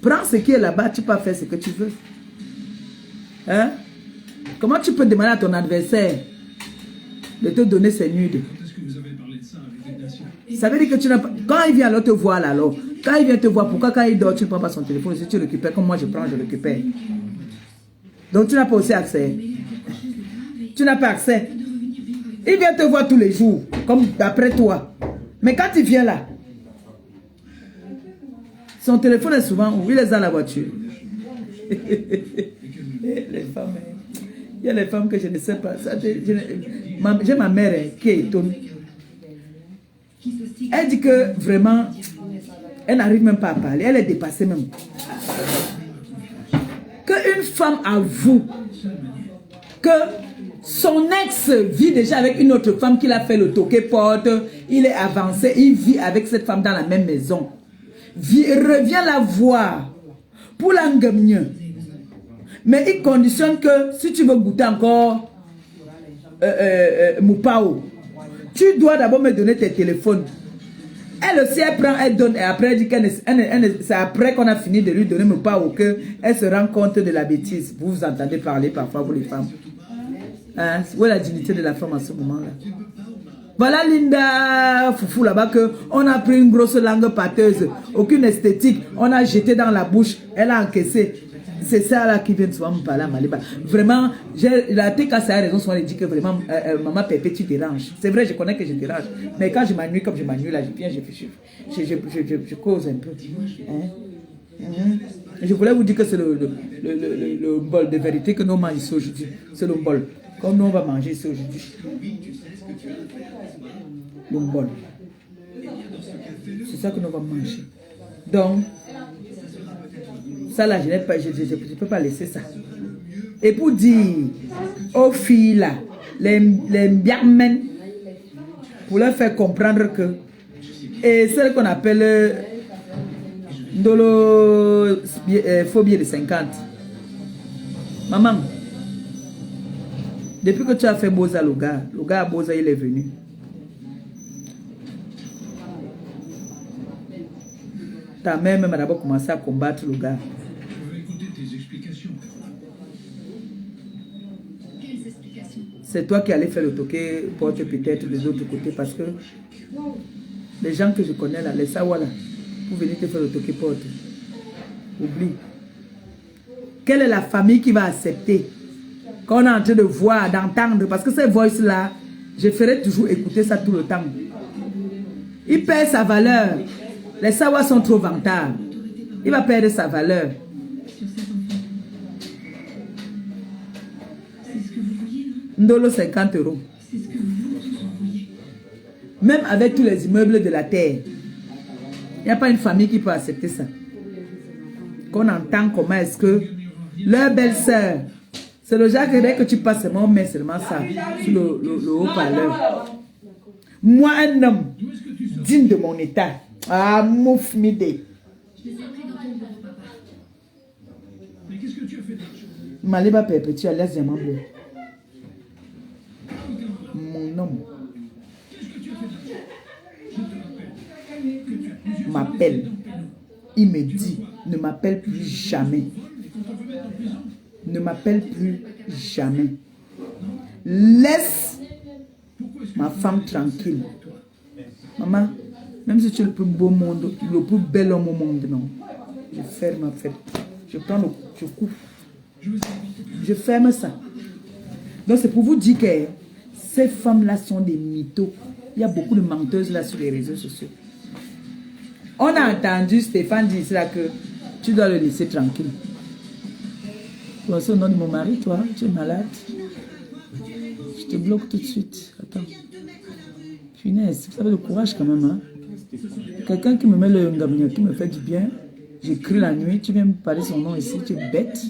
Prends ce qui est là-bas, tu peux faire ce que tu veux. Hein? Comment tu peux demander à ton adversaire de te donner ses nudes? Ça veut dire que tu n'as pas... Quand il vient alors te voir là, alors, quand il vient te voir, pourquoi quand il dort, tu ne prends pas son téléphone, si tu le récupères, comme moi je prends, je le récupère. Donc tu n'as pas aussi accès. Tu n'as pas accès. Il vient te voir tous les jours, comme d'après toi. Mais quand il vient là, son téléphone est souvent où? Il est dans la voiture. Les femmes, il y a les femmes que je ne sais pas. J'ai ma mère qui est étonnée. Elle dit que vraiment, elle n'arrive même pas à parler. Elle est dépassée même. Qu'une femme avoue que son ex vit déjà avec une autre femme qu'il a fait le toqué porte, il est avancé, il vit avec cette femme dans la même maison. Revient la voir pour l'engager. Mais il conditionne que si tu veux goûter encore Moupao, tu dois d'abord me donner tes téléphones. Elle aussi, elle prend, elle donne, et après elle dit qu'elle c'est après qu'on a fini de lui donner Moupao qu'elle se rend compte de la bêtise. Vous vous entendez parler parfois, vous les femmes. Hein? Où est la dignité de la femme à ce moment-là? Voilà Linda Foufou là-bas qu'on a pris une grosse langue pâteuse, aucune esthétique, on a jeté dans la bouche, elle a encaissé. C'est ça là qui vient souvent me parler à Maliba. Vraiment, la TK ça a raison, souvent elle dit que vraiment, maman Pépé, tu déranges. C'est vrai, je connais que je dérange. Mais quand je m'ennuie, comme je m'ennuie là, je viens, je cause un peu. Hein? Je voulais vous dire que c'est le bol de vérité que nous mangeons ici aujourd'hui. C'est le bol. Comme nous on va manger ici aujourd'hui. Le bol. C'est ça que nous allons manger. Donc, ça là, je ne peux pas laisser ça. Et pour dire aux filles là, les biamens, pour leur faire comprendre que, et celle qu'on appelle Ndolo phobie de 50. Maman, depuis que tu as fait Boza le gars Boza il est venu. Ta mère même a d'abord commencé à combattre le gars. C'est toi qui allais faire le toqué, porte peut-être des autres côtés parce que les gens que je connais là, les Sawala, pour venir te faire le toqué porte. Oublie. Quelle est la famille qui va accepter qu'on est en train de voir, d'entendre? Parce que ces voices-là, je ferai toujours écouter ça tout le temps. Il perd sa valeur. Les Sawa sont trop vantards. Il va perdre sa valeur. Ndolo 50 €. Même avec tous les immeubles de la terre, il n'y a pas une famille qui peut accepter ça. Qu'on entend comment est-ce que leur belle-sœur, c'est le genre que tu passes seulement, mais seulement ça, sur le haut-parleur. Moi, un homme digne de mon état, ah, mouf midé. Maliba Pépé, tu as l'air diamant bleu. Mon homme m'appelle. Il me dit, ne m'appelle plus jamais. ne m'appelle plus jamais. Laisse ma femme tranquille. Maman, même si tu es le plus beau monde, le plus bel homme au monde, non. Je ferme ma fête. Je prends le... Je coupe. Je ferme ça. Donc c'est pour vous dire que ces femmes-là sont des mythos. Il y a beaucoup de menteuses là sur les réseaux sociaux. On a entendu Stéphane dire là que tu dois le laisser tranquille. Toi, c'est au nom de mon mari, toi, tu es malade. Je te bloque tout de suite. Attends. Punaise, vous avez le courage quand même, hein. Quelqu'un qui me met le ngabnia, qui me fait du bien, j'écris la nuit, tu viens me parler son nom ici, tu es bête.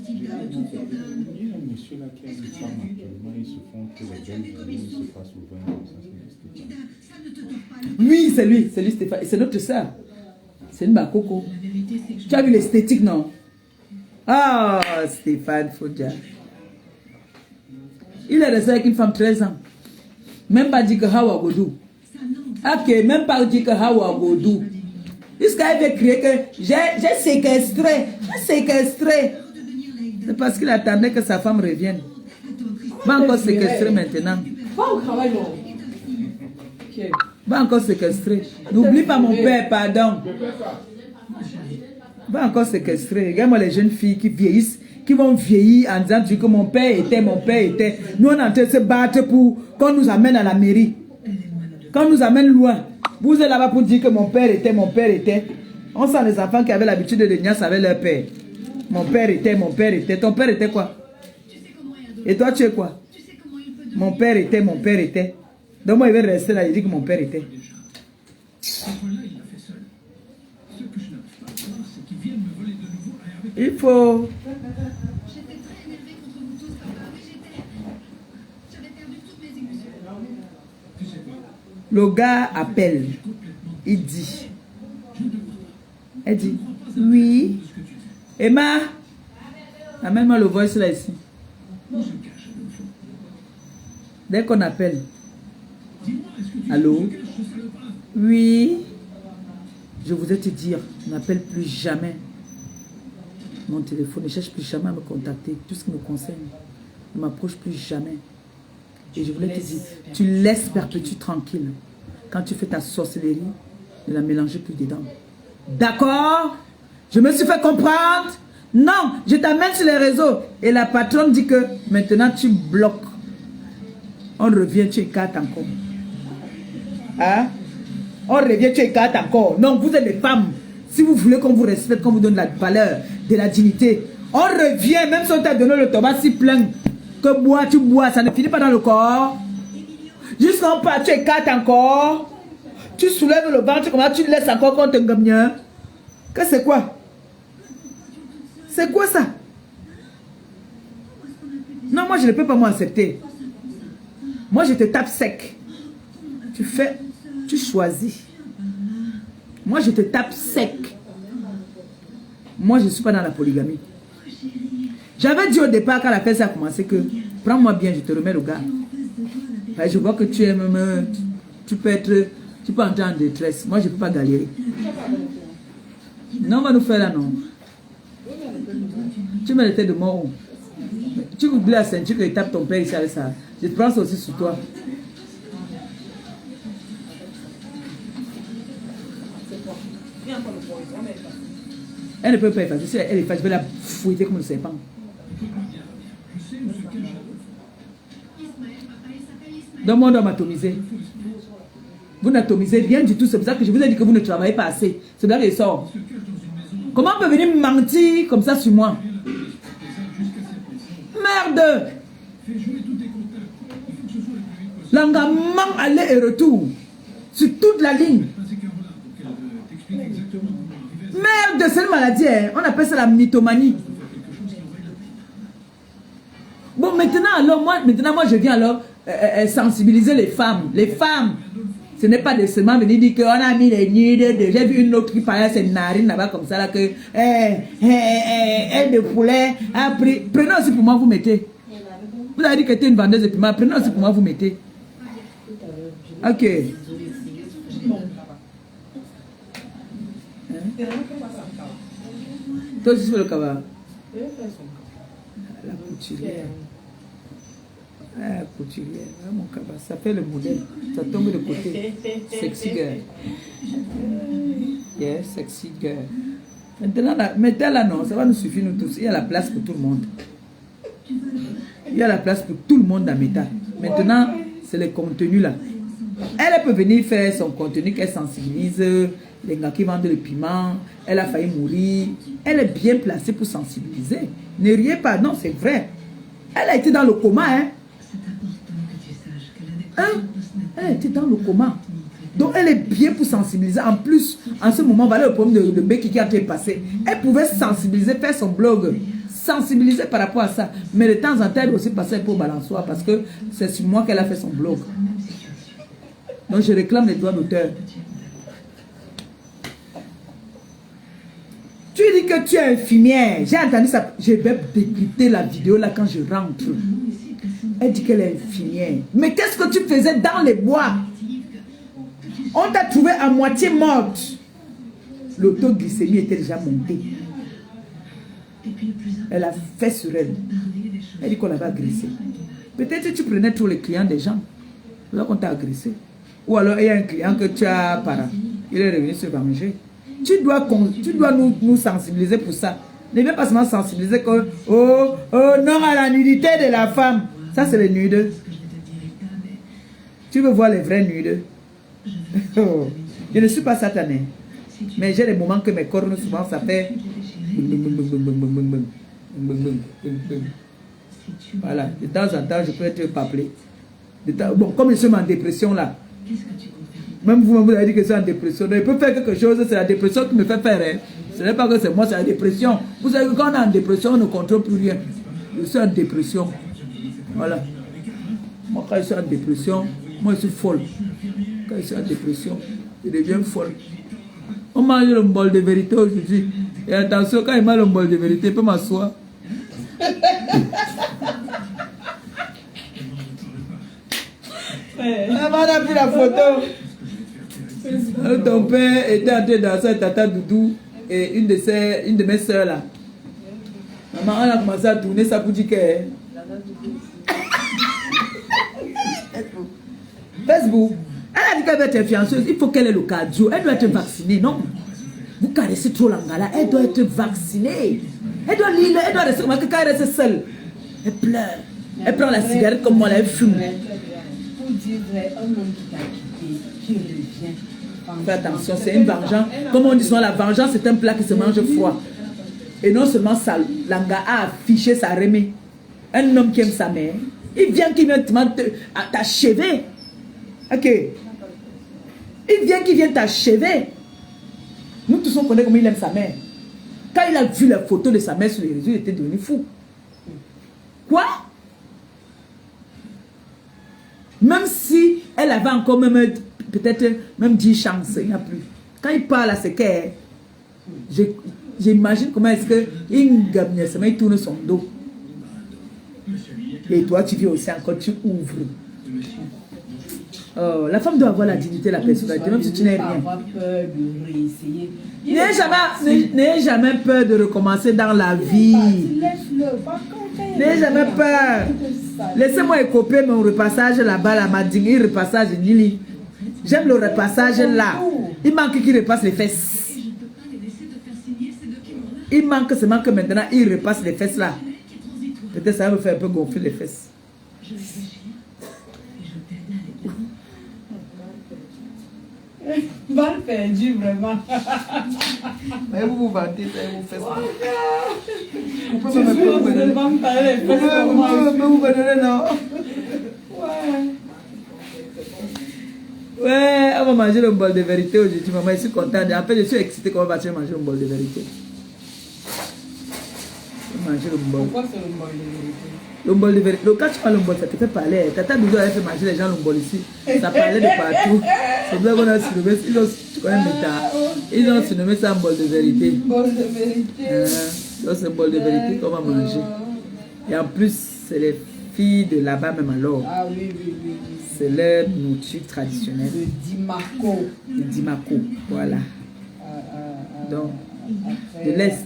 Oui, c'est lui Stéphane. Et c'est notre soeur. C'est une Bakoko. Tu as vu l'esthétique, non? Ah, Stéphane Fodja. Il est resté avec une femme 13 ans. Même pas dit que Hawa Godou. Ok, même pas dit que Hawa Godou. Jusqu'à il veut crier que j'ai séquestré. C'est parce qu'il attendait que sa femme revienne. Va encore séquestrer maintenant. Va au travail, non. Va encore séquestrer. N'oublie pas mon père, pardon. Va encore séquestrer. Regarde-moi les jeunes filles qui vieillissent, qui vont vieillir en disant que mon père était. Nous, on est en train de se battre pour qu'on nous amène à la mairie. Qu'on nous amène loin. Vous êtes là-bas pour dire que mon père était. On sent les enfants qui avaient l'habitude de niasse avec leur père. Mon père était. Ton père était quoi? Et toi, tu es quoi? Mon père était. Donc moi, il va rester là, il dit que mon père était. Il faut... J'étais très énervée contre vous tous. J'avais perdu toutes mes émotions. Le gars appelle. Il dit. Elle dit. Oui. Emma. Amène-moi le voice là ici. Dès qu'on appelle. Allô? Oui. Je voudrais te dire, n'appelle plus jamais mon téléphone, ne cherche plus jamais à me contacter. Tout ce qui me concerne, ne m'approche plus jamais. Et je voulais te dire, tu laisses Perpétue tranquille. Quand tu fais ta sorcellerie, ne la mélangez plus dedans. D'accord? Je me suis fait comprendre? Non, je t'amène sur les réseaux. Et la patronne dit que maintenant tu bloques. On revient, tu écartes encore. Hein? On revient, tu écartes encore. Non, vous êtes des femmes. Si vous voulez qu'on vous respecte, qu'on vous donne la valeur, de la dignité, on revient, même si on t'a donné le tabac si plein, que bois, tu bois, ça ne finit pas dans le corps. Jusqu'en pas, tu écartes encore. Tu soulèves le ventre, comment tu laisses encore qu'on te gagne. Que c'est quoi? C'est quoi ça? Non, moi je ne peux pas m'accepter. Moi je te tape sec. Tu fais, tu choisis. Moi je te tape sec. Moi je ne suis pas dans la polygamie. J'avais dit au départ quand la fête a commencé que prends-moi bien, je te remets le gars. Je vois que tu aimes, tu peux entrer en détresse. Moi je ne peux pas galérer. Non, on va nous faire là, non. Tu mets la tête de mort. Tu oublies la ceinture que tu tapes ton père ici avec ça. Je te prends ça aussi sur toi. Elle ne peut pas effacer. Si elle efface, je vais la fouetter comme le serpent. Donc, moi, on doit m'atomiser. Vous n'atomisez rien du tout. C'est pour ça que je vous ai dit que vous ne travaillez pas assez. C'est là que je sors. Comment on peut venir mentir comme ça sur moi? Merde! L'engagement aller et retour. Sur toute la ligne. Merde, c'est une maladie. Hein? On appelle ça la mythomanie. Bon, maintenant, moi, je viens alors sensibiliser les femmes. Les femmes. Ce n'est pas de seulement venir dire qu'on a mis les nids de... J'ai vu une autre qui parlait à ses narines là-bas comme ça, là, que elle de poulet a pris... Prenez aussi pour moi, vous mettez. Vous avez dit que tu es une vendeuse de piment, prenez aussi pour moi, vous mettez. Ok. Toi aussi, tu fais le cabas. La couturière. Ah, couturière. Ah, mon cabas, ça fait le modèle. Ça tombe de côté. Sexy girl. Yes, sexy girl. Maintenant, mettez là, non, ça va nous suffire, nous tous. Il y a la place pour tout le monde. Il y a la place pour tout le monde dans Meta. Maintenant, c'est le contenu là. Elle peut venir faire son contenu qu'elle sensibilise les gars qui vendent le piment. Elle a failli mourir. Elle est bien placée pour sensibiliser. Ne riez pas, non, c'est vrai. Elle a été dans le coma, hein. Elle a été dans le coma. Donc elle est bien pour sensibiliser. En plus, en ce moment, voilà le problème de Becky qui a été passé. Elle pouvait sensibiliser, faire son blog. Sensibiliser par rapport à ça. Mais de temps en temps, elle aussi passer pour balançoire parce que c'est sur moi qu'elle a fait son blog. Donc je réclame les droits d'auteur. Tu dis que tu es infirmière. J'ai entendu ça. Je vais décrypter la vidéo là quand je rentre. Elle dit qu'elle est infirmière. Mais qu'est-ce que tu faisais dans les bois? On t'a trouvé à moitié morte. L'autoglycémie était déjà montée. Elle a fait sur elle. Elle dit qu'on l'avait agressée. Peut-être que tu prenais tous les clients des gens. Là qu'on t'a agressé. Ou alors il y a un client que tu as para. Il est revenu se venger. Tu dois nous sensibiliser pour ça. Ne viens pas seulement sensibiliser que oh non à la nudité de la femme. Ça c'est les nudes. Tu veux voir les vrais nudes. Oh, je ne suis pas satané. Mais j'ai des moments que mes cornes souvent ça fait. Voilà, de temps en temps je peux être appelé. Bon, comme je suis en dépression là. Même vous avez dit que c'est en dépression. Donc, il peut faire quelque chose, c'est la dépression qui me fait faire. Hein. Ce n'est pas que c'est moi, c'est la dépression. Vous savez que quand on est en dépression, on ne contrôle plus rien. Je suis en dépression. Voilà. Moi, quand je suis en dépression, moi je suis folle. Quand je suis en dépression, je deviens folle. On mange le bol de vérité aujourd'hui. Et attention, quand il mange le bol de vérité, il peut m'asseoir. On a pris la photo. Ton père était en train de danser avec Tata Doudou et une de mes soeurs là. Maman, on a commencé à tourner ça pour dire que. Facebook. Elle a dit qu'elle veut être influenceuse. Il faut qu'elle ait le cardio. Elle doit être vaccinée, non? Vous caressez trop l'angala. Elle doit être vaccinée. Elle doit lire. Elle doit rester. Quand elle reste seule, elle pleure. Elle prend la cigarette comme moi, elle fume. Pour dire vrai, un homme qui t'a quitté, qui revient. Fais attention, c'est une vengeance. Comme on dit souvent, la vengeance c'est un plat qui se mange froid. Et non seulement ça, l'anga a affiché sa remée. Un homme qui aime sa mère, il vient t'achever. Ok. Il vient t'achever. Nous tous on connaît comment il aime sa mère. Quand il a vu la photo de sa mère sur les réseaux, il était devenu fou. Quoi? Même si elle avait encore même peut-être même 10 chances, il n'y a plus. Quand il parle à ce qu'elle, j'imagine comment est-ce que il tourne son dos. Et toi, tu viens aussi encore, tu ouvres. Oh, la femme doit avoir la dignité, la personnalité, même si tu n'es rien. N'ayez jamais peur de recommencer dans la vie. N'ayez jamais peur. Laissez-moi écoper mon repassage là-bas, la madingue, repassage Nili. J'aime le repassage là. Il manque qu'il repasse les fesses. Il manque seulement que maintenant il repasse les fesses là. Peut-être ça va me faire un peu gonfler les fesses. Mal perdu, vraiment. Mais vous vous vantez, vous faites ça. Vous pouvez me donner, non? Ouais, on va manger le bol de vérité aujourd'hui. Maman, je suis contente. En fait, je suis excitée qu'on va manger le bol de vérité. Manger le bol. Pourquoi c'est le bol de vérité? Le bol de vérité. Quand tu parles le bol, ça te fait parler. Tata Doudou a fait manger les gens le bol ici. Ça parlait de partout. C'est bien qu'on a surnommé. Tu connais Meta. Ils ont surnommé ça un bol de vérité. Bol de vérité. Donc c'est un bol de vérité qu'on va manger. Et en plus, c'est les filles de là-bas même alors. Ah oui. C'est leur nourriture traditionnelle. Le Dimako. Le Dimako, voilà. Donc, de l'Est.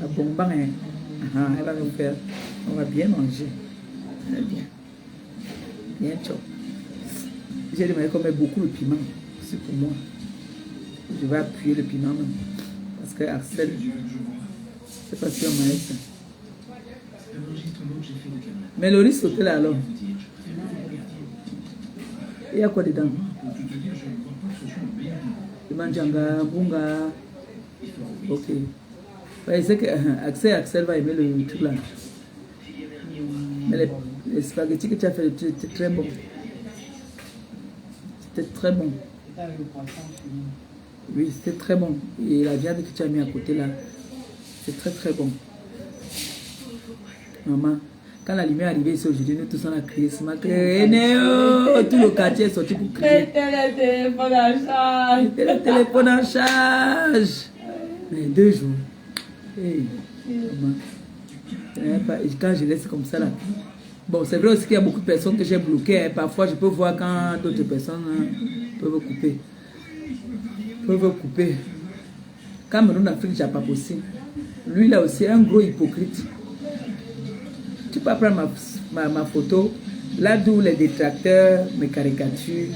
À Bongbang, hein. Elle va nous faire. On va bien manger. Très bien. Bien chop. J'ai demandé qu'on mette beaucoup de piment. C'est pour moi. Je vais appuyer le piment même. Parce que Axel, c'est pas si on m'a ça. Mais le riz sauté là alors. Il y a quoi dedans? Le manjanga, bunga. Ok. Ouais, c'est que Axel va aimer le truc là. Mais les spaghettis que tu as fait, c'était très bon. C'était très bon. Oui, c'était très bon. Et la viande que tu as mis à côté là, c'est très très bon. Maman, quand la lumière est arrivée ici aujourd'hui, nous tous on a crié ce matin. Tout le quartier est sorti pour crier. Mettez le téléphone en charge. Mettez le téléphone en charge. Mais 2 jours. Hey, maman. Quand je laisse comme ça là. Bon, c'est vrai aussi qu'il y a beaucoup de personnes que j'ai bloquées. Hein. Parfois, je peux voir quand d'autres personnes peuvent couper. Cameroun, Afrique, j'ai pas possible. Lui, là aussi, un gros hypocrite. Tu peux prendre ma photo, là d'où les détracteurs, mes caricatures,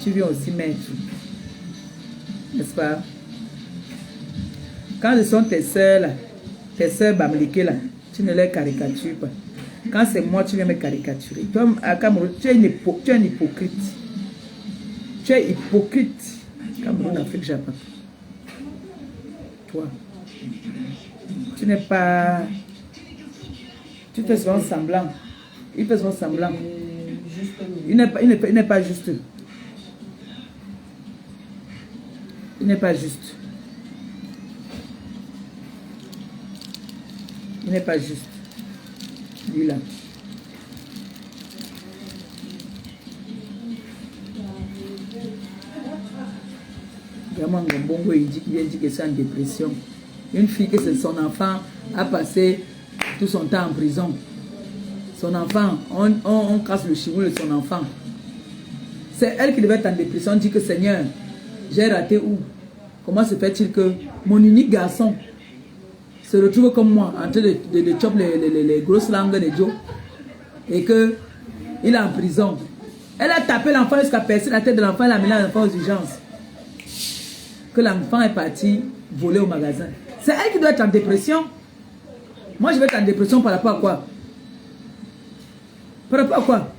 tu viens aussi mettre. N'est-ce pas? Quand ce sont tes soeurs, là, tes soeurs bamliquées, là, tu ne les caricatures pas. Quand c'est moi, tu viens me caricaturer. Toi, à Cameroun, tu es un hypocrite. Tu es hypocrite. Cameroun, Afrique, Japon. Toi. Tu n'es pas... Tu fais souvent semblant. Il fait souvent semblant. Il n'est pas juste. Il n'est pas juste. Il n'est pas juste. Lui là. Vraiment, Bongo, il dit que c'est en dépression. Une fille que c'est son enfant a passé tout son temps en prison. Son enfant, on casse le chigou de son enfant. C'est elle qui devait être en dépression. On dit que Seigneur, j'ai raté où? Comment se fait-il que mon unique garçon se retrouve comme moi, en train de choper les grosses langues de Joe, et que il est en prison. Elle a tapé l'enfant jusqu'à percer la tête de l'enfant, elle a mené l'enfant aux urgences. Que l'enfant est parti voler au magasin. C'est elle qui doit être en dépression. Moi, je vais être en dépression par rapport à quoi? Par rapport à quoi?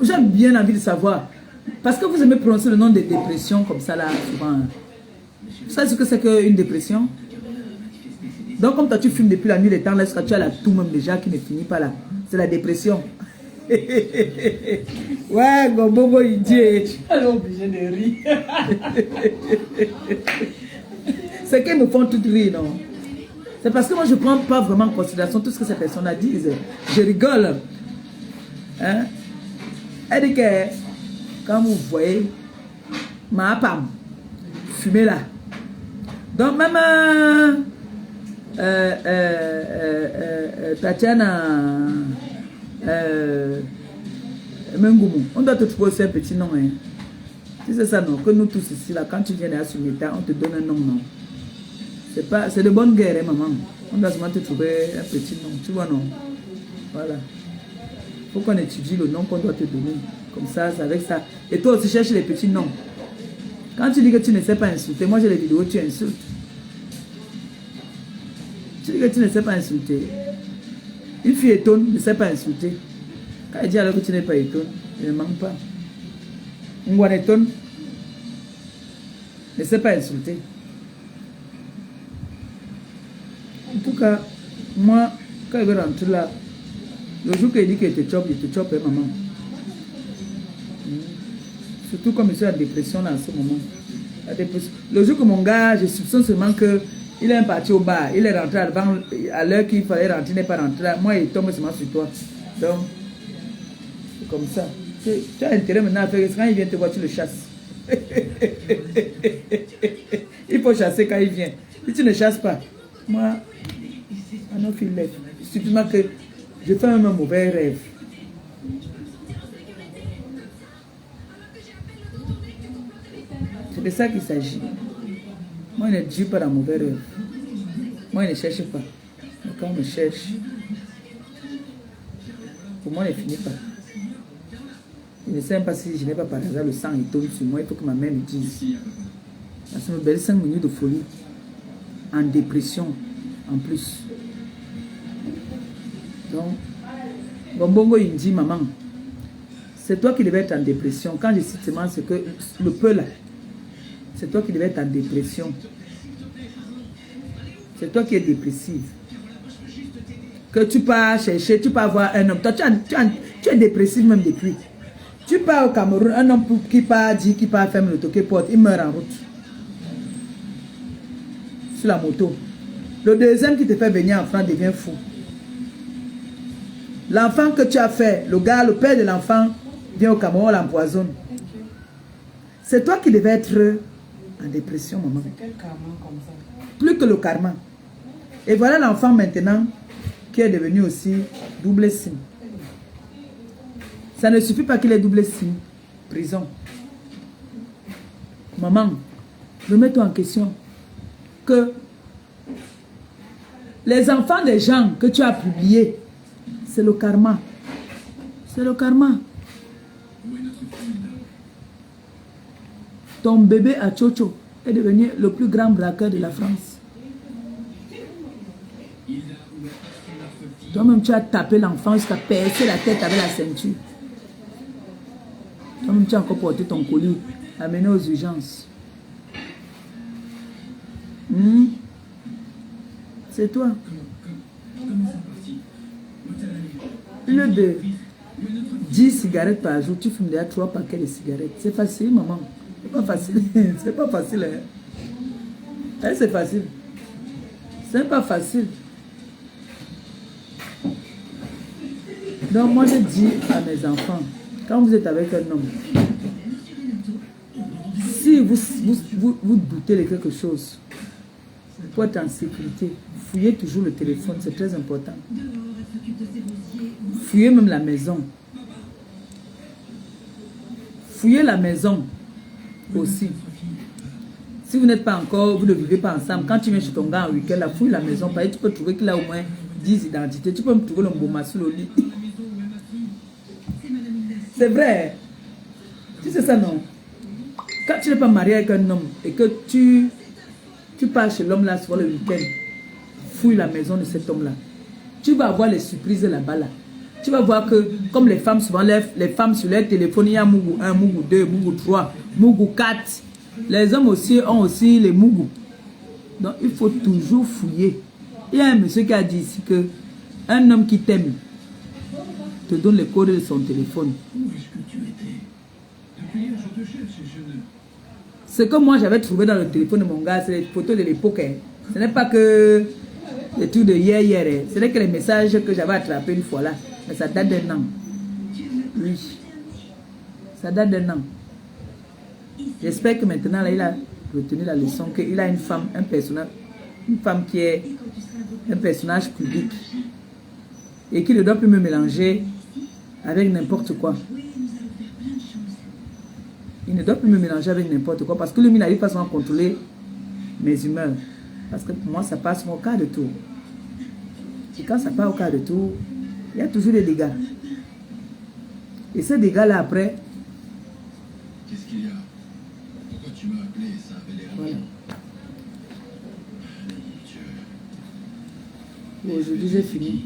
J'ai bien envie de savoir. Parce que vous aimez prononcer le nom de dépression comme ça là, souvent. Vous savez ce que c'est qu'une dépression? Donc, comme toi, tu fumes depuis la nuit des temps, là, tu as la toux même déjà qui ne finit pas là. C'est la dépression. Ouais, Gombogo, il dit. Elle est obligée de rire. C'est qu'elles me font toutes rire, non? C'est parce que moi, je ne prends pas vraiment en considération tout ce que ces personnes disent. Je rigole. Hein? Elle dit que, quand vous voyez, ma femme, fumer là. Donc, même... Tatiana Mengoumou, on doit te trouver aussi un petit nom. Hein. Si c'est ça, non, que nous tous ici, là, quand tu viens à Sumita, on te donne un nom, non. C'est de bonne guerre, hein, maman. On doit seulement te trouver un petit nom, tu vois, non. Voilà. Il faut qu'on étudie le nom qu'on doit te donner. Comme ça, c'est avec ça. Et toi aussi, cherche les petits noms. Quand tu dis que tu ne sais pas insulter, moi j'ai les vidéos, tu insultes. Tu dis que tu ne sais pas insulter. Une fille étonne, ne sait pas insulter. Quand elle dit alors que tu n'es pas étonne, elle ne manque pas. Ngouane étonne, ne sait pas insulter. En tout cas, moi, quand il veut rentrer là, le jour qu'il dit qu'il te chope, il te chope, hein, maman. Surtout comme je suis en dépression là, en ce moment. La dépression. Le jour que mon gars, je soupçonne seulement que il est parti au bar, il est rentré à l'heure qu'il fallait rentrer, il n'est pas rentré. Moi, il tombe seulement sur toi. Donc, c'est comme ça. Tu as intérêt maintenant à faire ça. Quand il vient te voir, tu le chasses. Il faut chasser quand il vient. Si tu ne chasses pas, moi, I don't feel left. Surtout que je fais un mauvais rêve. C'est de ça qu'il s'agit. Moi, je ne dis pas dans mauvais rêve. Moi, je ne cherche pas. Quand on me cherche, pour moi, il ne finit pas. Je ne sais même pas si je n'ai pas par hasard le sang et tombe sur moi. Il faut que ma mère me dise. Parce que me belle 5 minutes de folie. En dépression, en plus. Donc, Bongo, il me dit, maman, c'est toi qui devais être en dépression. Quand je cite seulement ce que le peu là, c'est toi qui devais être en dépression. C'est toi qui es dépressive. Que tu pars chercher, tu pars voir un homme. Toi, tu es dépressive même depuis. Tu pars au Cameroun, un homme qui part faire le toqué porte, il meurt en route. Sur la moto. Le deuxième qui te fait venir en France devient fou. L'enfant que tu as fait, le gars, le père de l'enfant, vient au Cameroun, l'empoisonne. C'est toi qui devais être en dépression, maman. C'est quel karma comme ça? Plus que le karma. Et voilà l'enfant maintenant qui est devenu aussi double signe. Ça ne suffit pas qu'il ait double signe. Prison. Maman, remets-toi en question. Que les enfants des gens que tu as publiés, c'est le karma. C'est le karma. Ton bébé à Chocho est devenu le plus grand braqueur de la France. Toi-même, tu as tapé l'enfant jusqu'à percer la tête avec la ceinture. Toi-même, tu as encore porté ton colis, amené aux urgences. C'est toi. Plus de 10 cigarettes par jour, tu fumes déjà 3 paquets de cigarettes. C'est facile, maman. C'est pas facile. C'est pas facile. Hein? C'est facile. C'est pas facile. Donc moi je dis à mes enfants, quand vous êtes avec un homme, si vous doutez de quelque chose, pour être en sécurité, fouillez toujours le téléphone, c'est très important. Fouillez même la maison. Fouillez la maison aussi. Si vous n'êtes pas encore, vous ne vivez pas ensemble, quand tu viens chez ton gars en week-end, la fouille la maison, parce que tu peux trouver qu'il a au moins 10 identités. Tu peux me trouver le mboma sur le lit. C'est vrai. Tu sais ça, non? Quand tu n'es pas marié avec un homme et que tu pars chez l'homme là souvent le week-end, fouille la maison de cet homme là. Tu vas avoir les surprises là-bas là. Tu vas voir que, comme les femmes souvent, les femmes sur leur téléphone, il y a Mougou 1, Mougou 2, Mougou 3, Mougou 4. Les hommes aussi ont aussi les Mougou. Donc il faut toujours fouiller. Il y a un monsieur qui a dit ici que un homme qui t'aime te donne les codes de son téléphone. Ce que moi j'avais trouvé dans le téléphone de mon gars, c'est les photos de l'époque. Hein. Ce n'est pas que les trucs de hier. Hein. Ce n'est que les messages que j'avais attrapés une fois là. Mais ça date d'un an. Oui. Ça date d'un an. J'espère que maintenant là, il a retenu la leçon qu'il a une femme, une femme qui est un personnage public. Et qu'il ne doit plus me mélanger avec n'importe quoi. Il ne doit plus me mélanger avec n'importe quoi. Parce que lui, il n'arrive pas à contrôler mes humeurs. Parce que pour moi, ça passe au quart de tour. Et quand ça part au quart de tour, il y a toujours des dégâts. Et ces dégâts-là, après... Qu'est-ce qu'il y a? Pourquoi tu m'as appelé? Ça avait l'air... Voilà. Aujourd'hui, j'ai fini.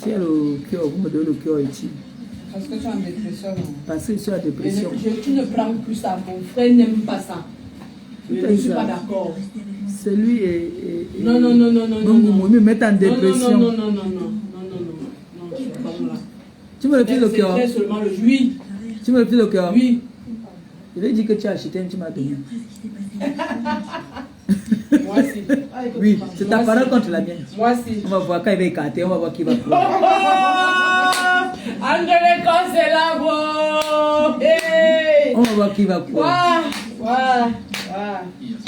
Si elle a le cœur, vous me donnez le cœur utile. Parce que tu es en dépression, non? Parce que je suis en dépression. Tu ne prends plus ça. Mon frère n'aime pas ça. Je ne suis pas d'accord. C'est lui et non. Vous me mettez en dépression. Non. Je suis pas là. Tu me refiles le cœur. C'est seulement le oui. Tu me refiles le cœur. Oui. Je vais dire que tu as acheté un, tu m'as donné. Moi aussi. Oui, c'est ta parole contre la mienne. Moi aussi. On va voir quand il va écarter, on va voir qui va prendre. André, quand c'est là, bon. Hey. On va voir qui va prendre.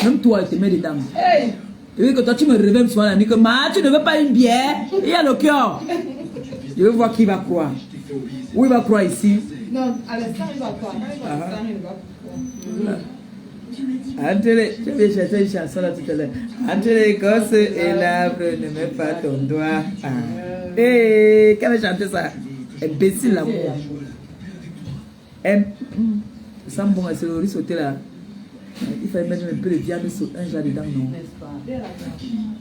Même toi, il te met dedans. Hey. Et oui, que toi, tu me réveilles souvent la nuit que tu ne veux pas une bière. Il y a le cœur. Je veux voir qui va croire. Où il va croire ici? Non, à l'instant, il va croire. Quand il va à l'instant, il va croire. Entre les... Tu avais chanté une chanson là tout à l'heure. Entre l'Écosse et l'arbre, ne mets pas ton doigt. Ah. Hé, qui avait chanté ça? Imbécile l'amour. Ça me bon, c'est le riz sauté là. Il fallait mettre un peu de viande sur un genre dedans, non?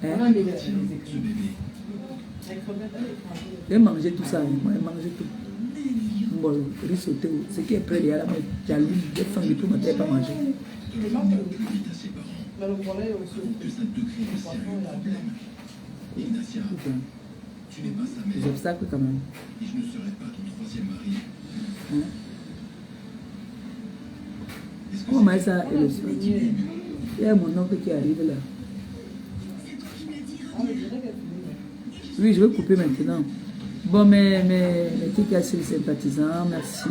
Hein? J'ai mangé tout ça, moi j'ai mangé tout. Bon, riz sauté, ce qui est près de là, j'ai lu, j'ai faim de tout, mais je n'ai pas mangé. Des obstacles quand même. Et je ne serai pas ton troisième mari. Hein? Comment ça est le soir? Il y a mon oncle qui arrive là. Oui, je vais couper maintenant. Bon, mais qui a les sympathisants, merci.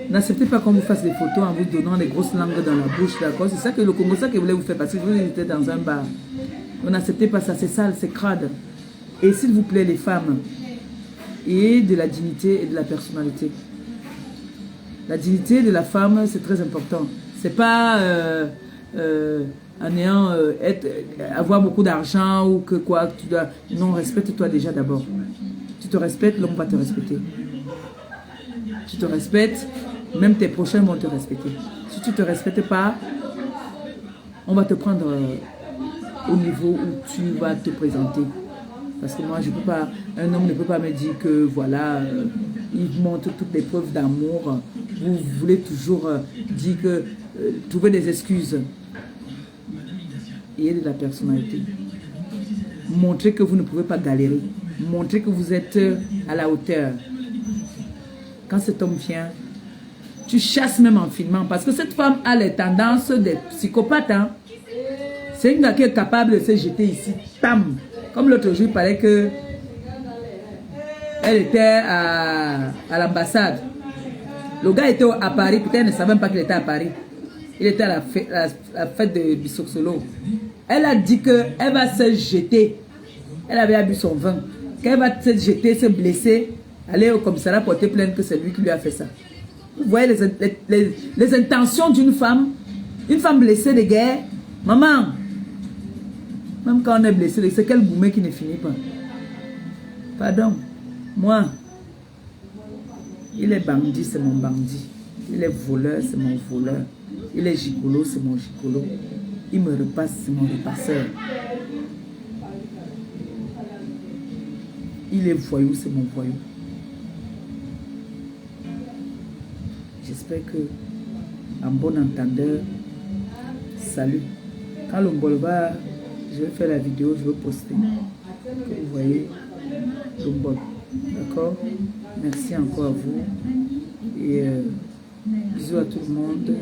N'acceptez pas qu'on vous fasse des photos en vous donnant des grosses langues dans la bouche, d'accord? C'est ça que le Congo, ça que voulait vous faire passer. Vous étiez dans un bar. Vous n'acceptez pas ça, c'est sale, c'est crade. Et s'il vous plaît, les femmes, ayez de la dignité et de la personnalité. La dignité de la femme, c'est très important. C'est pas en ayant avoir beaucoup d'argent ou que quoi. Tu dois, non, respecte-toi déjà d'abord. Tu te respectes, l'homme va te respecter. Tu te respectes, même tes prochains vont te respecter. Si tu ne te respectes pas, on va te prendre au niveau où tu vas te présenter. Parce que moi, je peux pas, un homme ne peut pas me dire que voilà, il montre toutes les preuves d'amour. Vous voulez toujours dire que, trouver des excuses. Ayez de la personnalité. Montrez que vous ne pouvez pas galérer. Montrez que vous êtes à la hauteur. Quand cet homme vient, tu chasses même en filmant. Parce que cette femme a les tendances des psychopathes. Hein. C'est une gars qui est capable de se jeter ici. Pam! Comme l'autre jour, il paraît que elle était à l'ambassade. Le gars était à Paris, peut-être elle ne savait même pas qu'il était à Paris. Il était à la fête de Bissoxolo. Elle a dit qu'elle va se jeter. Elle avait bu son vin. Qu'elle va se jeter, se blesser, aller au commissariat porter plainte que c'est lui qui lui a fait ça. Vous voyez les intentions d'une femme. Une femme blessée de guerre. Maman, même quand on est blessé, c'est quel gourmet qui ne finit pas. Pardon. Moi, il est bandit, c'est mon bandit. Il est voleur, c'est mon voleur. Il est gigolo, c'est mon gigolo. Il me repasse, c'est mon repasseur. Il est voyou, c'est mon voyou. J'espère que, en bon entendeur, salut. Quand le mbol va, je vais faire la vidéo, je vais poster. Que vous voyez le mbol. D'accord? Merci encore à vous. Et bisous à tout le monde.